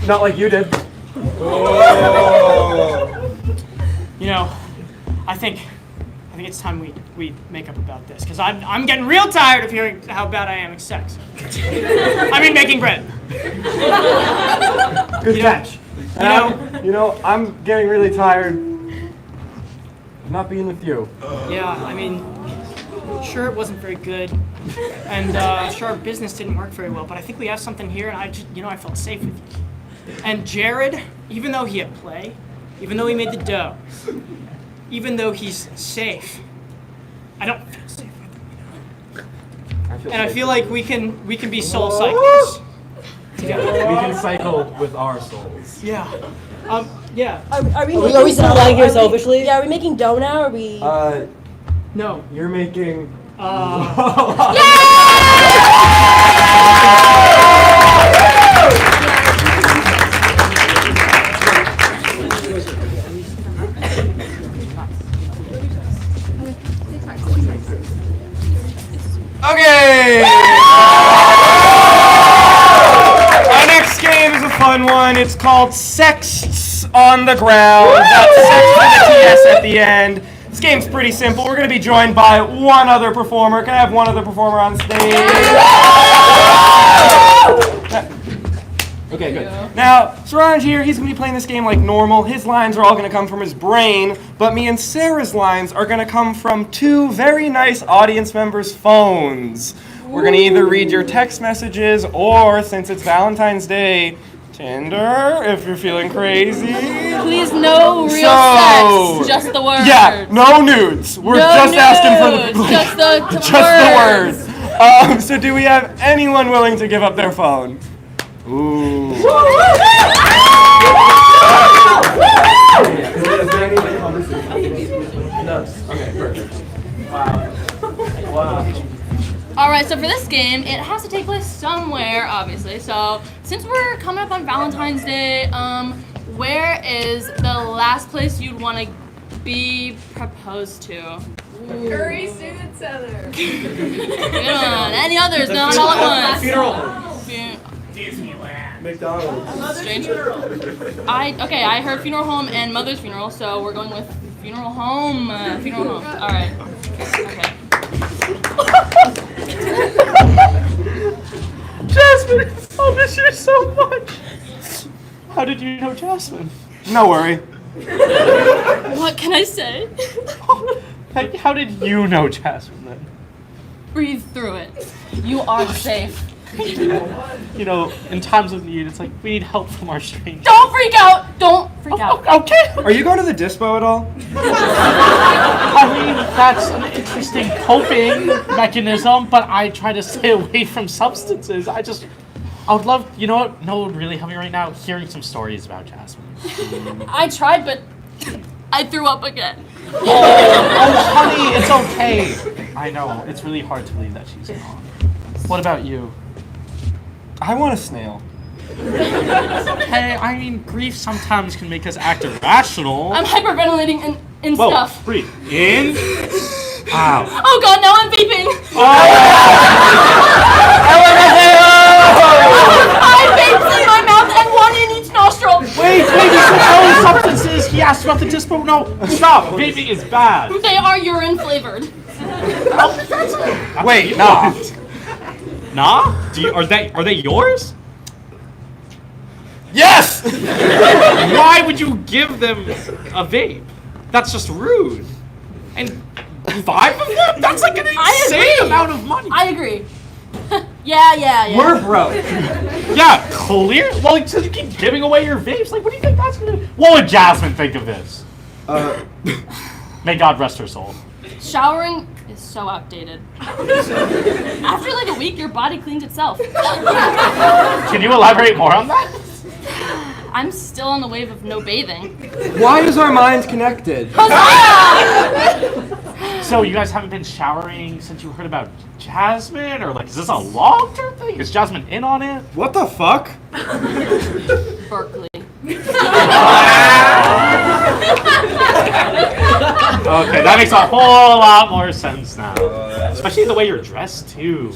Not like you did. You know, I think it's time we make up about this, because I'm getting real tired of hearing how bad I am at sex. I mean making bread. Good catch. You know, I'm getting really tired of not being with you. Yeah, I mean, sure it wasn't very good, and sure our business didn't work very well, but I think we have something here, and I felt safe with you. And Jared, even though he had play, even though he made the dough, even though he's safe, I don't feel safe with him. And I feel like we can be soul cyclists together. We can cycle with our souls. Yeah. Yeah. Are we still lying here selfishly? Yeah, are we making dough now? Or are we? No. You're making. Okay! Our next game is a fun one. It's called Sexts on the Ground. That's sex with a TS at the end. This game's pretty simple. We're going to be joined by one other performer. Can I have one other performer on stage? Okay, good. Now, Suraj here, he's going to be playing this game like normal. His lines are all going to come from his brain, but me and Sarah's lines are going to come from two very nice audience members' phones. We're going to either read your text messages or, since it's Valentine's Day, Tinder, if you're feeling crazy. Please, no real sex, just the words. Yeah, no nudes. We're just asking for the just the just the words. So do we have anyone willing to give up their phone? Ooh. Okay, perfect. Wow. Alright, so for this game, it has to take place somewhere, obviously. So, since we're coming up on Valentine's Day, where is the last place you'd want to be proposed to? Curry Suit Center. Good one. Any others? Not all at once. Funeral. Disneyland. McDonald's. Strange. I heard funeral home and mother's funeral, so we're going with funeral home. Funeral home. All right. Okay. Jasmine, I'll miss you so much. How did you know Jasmine? No worry. What can I say? How did you know Jasmine then? Breathe through it. You are safe. You know, in times of need, it's like we need help from our strangers. Don't freak out. Don't freak out. Okay. Are you going to the dispo at all? I mean, that's an interesting coping mechanism, but I try to stay away from substances. I would love, you know what? No one would really help me right now, hearing some stories about Jasmine. I tried, but I threw up again. Oh, honey, it's okay. I know, it's really hard to believe that she's gone. What about you? I want a snail. Hey, I mean, grief sometimes can make us act irrational. I'm hyperventilating and Whoa, stuff. breathe. In. Out. Oh god, now I'm vaping. I vapes in my mouth and one in each nostril. Wait, these are substances. He asked about the dispo. No, stop. Vaping is bad. They are urine flavored. Wait, nah. Nah? Are they yours? Yes! Why would you give them a vape? That's just rude. And 5 of them? That's like an insane amount of money. I agree. Yeah. We're broke. Yeah, clear. Well, so you keep giving away your vapes. Like, what do you think that's gonna do? What would Jasmine think of this? May God rest her soul. Showering is so outdated. After like a week, your body cleans itself. Can you elaborate more on that? I'm still on the wave of no bathing. Why is our mind connected? So you guys haven't been showering since you heard about Jasmine? Or like, is this a long-term thing? Is Jasmine in on it? What the fuck? Berkeley. Okay, that makes a whole lot more sense now. Especially the way you're dressed, too.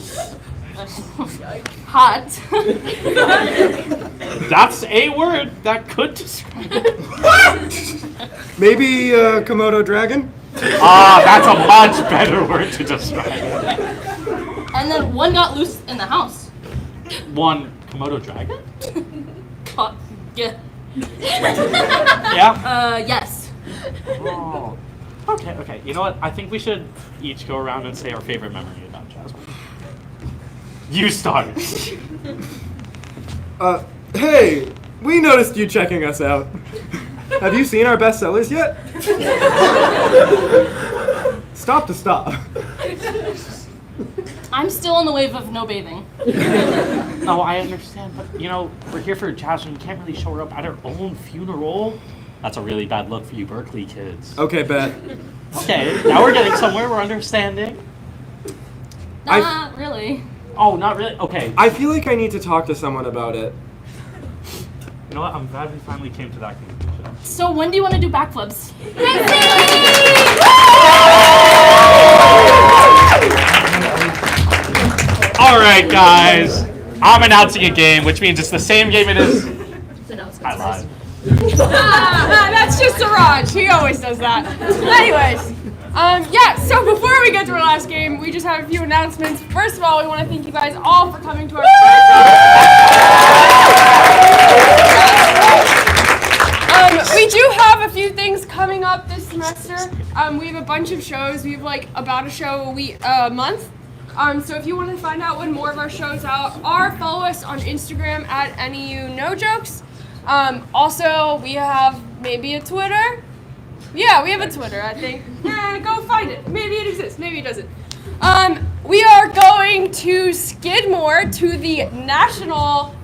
Hot. That's a word that could describe it. Maybe Komodo dragon? Ah, that's a much better word to describe it. And then one got loose in the house. One Komodo dragon? Yeah. Yeah? Yes. Oh. Okay. You know what? I think we should each go around and say our favorite memory about Jasmine. You start. Hey, we noticed you checking us out. Have you seen our bestsellers yet? Stop to stop. I'm still on the wave of no bathing. No, I understand, but you know, we're here for Jasmine. We can't really show her up at her own funeral. That's a really bad look for you Berkeley kids. Okay, bet. Okay, now we're getting somewhere. We're understanding. Not really. Oh, not really? Okay. I feel like I need to talk to someone about it. You know what? I'm glad we finally came to that conclusion. So when do you want to do backflips? All right, guys. I'm announcing a game, which means it's the same game it is. I lied. That's just Siraj. He always does that. Anyways, so before we get to our last game, we just have a few announcements. First of all, we want to thank you guys all for coming to our we do have a few things coming up this semester. We have a bunch of shows. We have like about a show a month. So if you want to find out when more of our shows are, follow us on Instagram at NEUNoJokes. Also, we have maybe a Twitter. Yeah, we have a Twitter, I think. Go find it. Maybe it exists, maybe it doesn't. We are going to Skidmore to the National.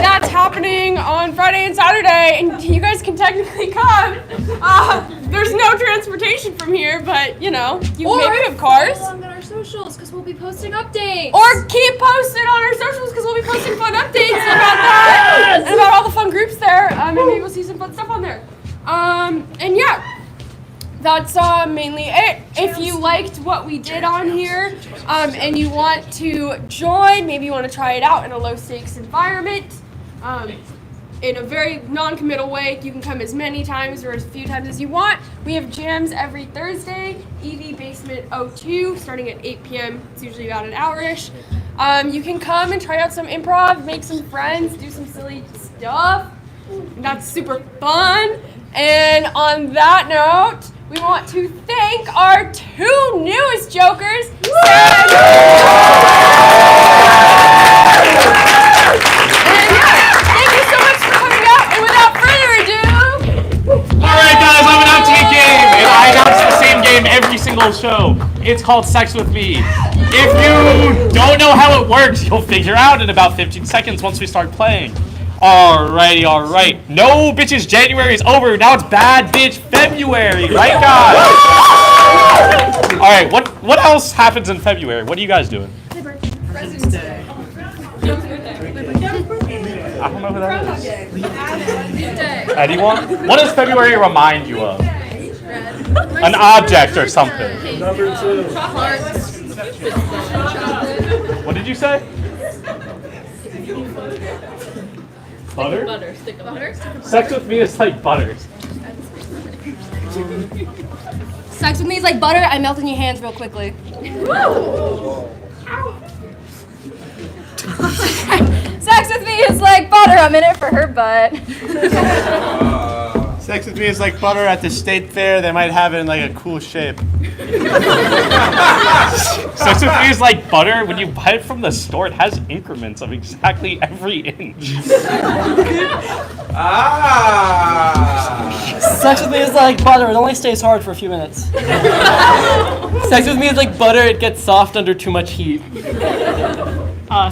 That's happening on Friday and Saturday, and you guys can technically come. There's no transportation from here, but you know, maybe have cars. Follow along on our socials because we'll be posting updates. Or keep posted on our socials because we'll be posting fun updates about that and about all the fun groups there. And maybe we'll see some fun stuff on there. And yeah, that's mainly it. If you liked what we did on here, and you want to join, maybe you want to try it out in a low-stakes environment, in a very non-committal way, you can come as many times or as few times as you want. We have jams every Thursday, EV Basement 02, starting at 8 p.m. It's usually about an hour-ish. You can come and try out some improv, make some friends, do some silly stuff. That's super fun. And on that note, we want to thank our 2 newest jokers, thank you so much for coming out, and without further ado... Alright guys, I'm announcing a game, and I announce the same game every single show. It's called Sex With Me. If you don't know how it works, you'll figure out in about 15 seconds once we start playing. Alrighty, alright. No bitches, January is over. Now it's bad bitch February, right guys? Alright, what else happens in February? What are you guys doing? President's Day. I don't know who that is. Anyone? What does February remind you of? An object or something. Number 2. What did you say? Butter? Butter. Stick of butter. Sex with me is like butter. Sex with me is like butter. I melt in your hands real quickly. Sex with me is like butter. I'm in it for her butt. Sex with me is like butter at the state fair. They might have it in like a cool shape. Sex with me is like butter. When you buy it from the store, it has increments of exactly every inch. Sex with me is like butter. It only stays hard for a few minutes. Sex with me is like butter. It gets soft under too much heat.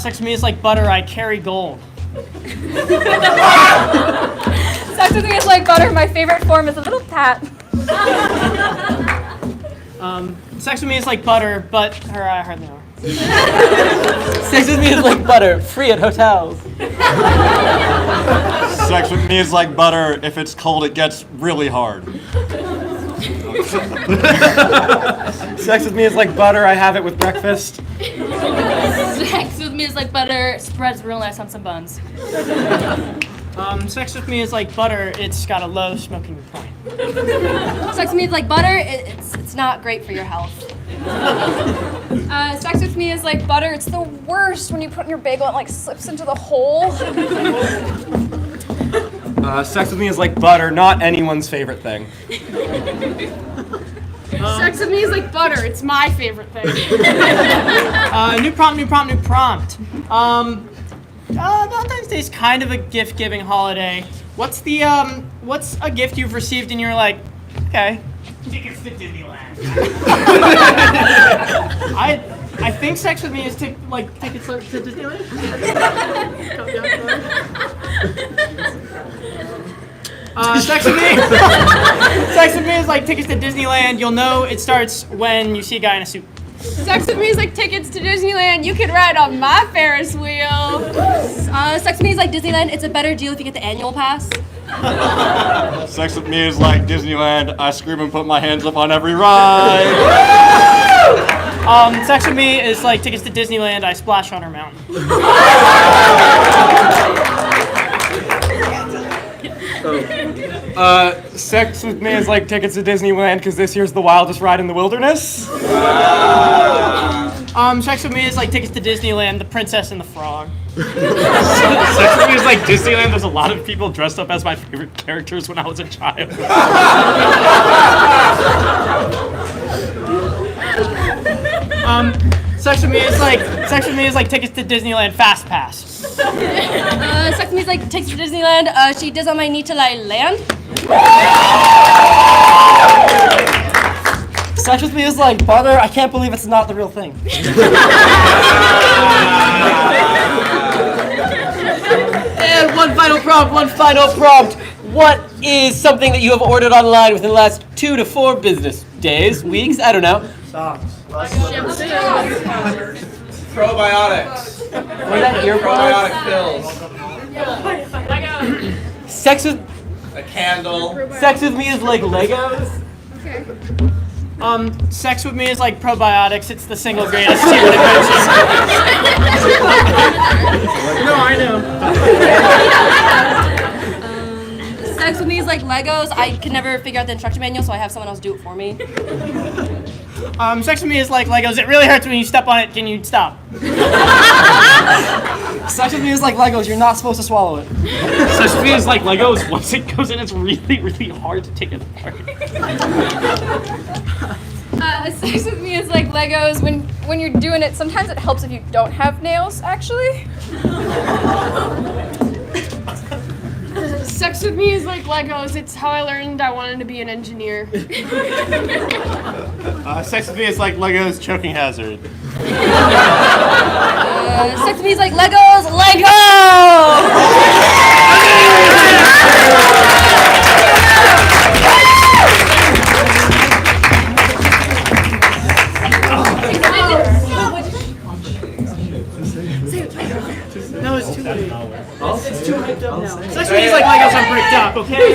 Sex with me is like butter. I carry gold. Sex with me is like butter. My favorite form is a little pat. Sex with me is like butter, but I hardly know. Sex with me is like butter. Free at hotels. Sex with me is like butter. If it's cold, it gets really hard. Sex with me is like butter. I have it with breakfast. Sex with me is like butter. Spreads real nice on some buns. Sex with me is like butter. It's got a low smoking point. Sex with me is like butter. It's not great for your health. Sex with me is like butter. It's the worst when you put in your bagel and it like slips into the hole. Sex with me is like butter. Not anyone's favorite thing. Sex with me is like butter. It's my favorite thing. New prompt. Valentine's Day is kind of a gift-giving holiday. What's a gift you've received and you're like, okay. Tickets to Disneyland. I think sex with me is tickets to Disneyland. Sex with me. Sex with me is like tickets to Disneyland. You'll know it starts when you see a guy in a suit. Sex with me is like tickets to Disneyland. You can ride on my Ferris wheel. Sex with me is like Disneyland. It's a better deal if you get the annual pass. Sex with me is like Disneyland. I scream and put my hands up on every ride. Sex with me is like tickets to Disneyland. I splash on her mountain. Sex with me is like tickets to Disneyland because this year's the wildest ride in the wilderness. Sex with me is like tickets to Disneyland, The Princess and the Frog. Sex with me is like Disneyland. There's a lot of people dressed up as my favorite characters when I was a child. Sex with me is like tickets to Disneyland Fast Pass. Sex with me is like tickets to Disneyland. She does on my need to lie land. Sex with me is like butter. I can't believe it's not the real thing. And one final prompt. What is something that you have ordered online within the last 2 to 4 business days, weeks? I don't know. Probiotics. Was that earbuds? Probiotic pills. Sex with A candle. Sex with me is like Legos. Okay. Sex with me is like probiotics. It's the single greatest human invention. No, I know. Sex with me is like Legos. I can never figure out the instruction manual, so I have someone else do it for me. Sex with me is like Legos. It really hurts when you step on it. Can you stop? Sex with me is like Legos. You're not supposed to swallow it. Sex with me is like Legos. Once it goes in, it's really, really hard to take it apart. Sex with me is like Legos. When you're doing it, sometimes it helps if you don't have nails, actually. Sex with me is like Legos. It's how I learned I wanted to be an engineer. Sex with me is like Legos choking hazard. Sex with me is like Legos. Lego! No, it's too late. It's too hyped up now. Sex with me is like Legos. I'm bricked up. Okay.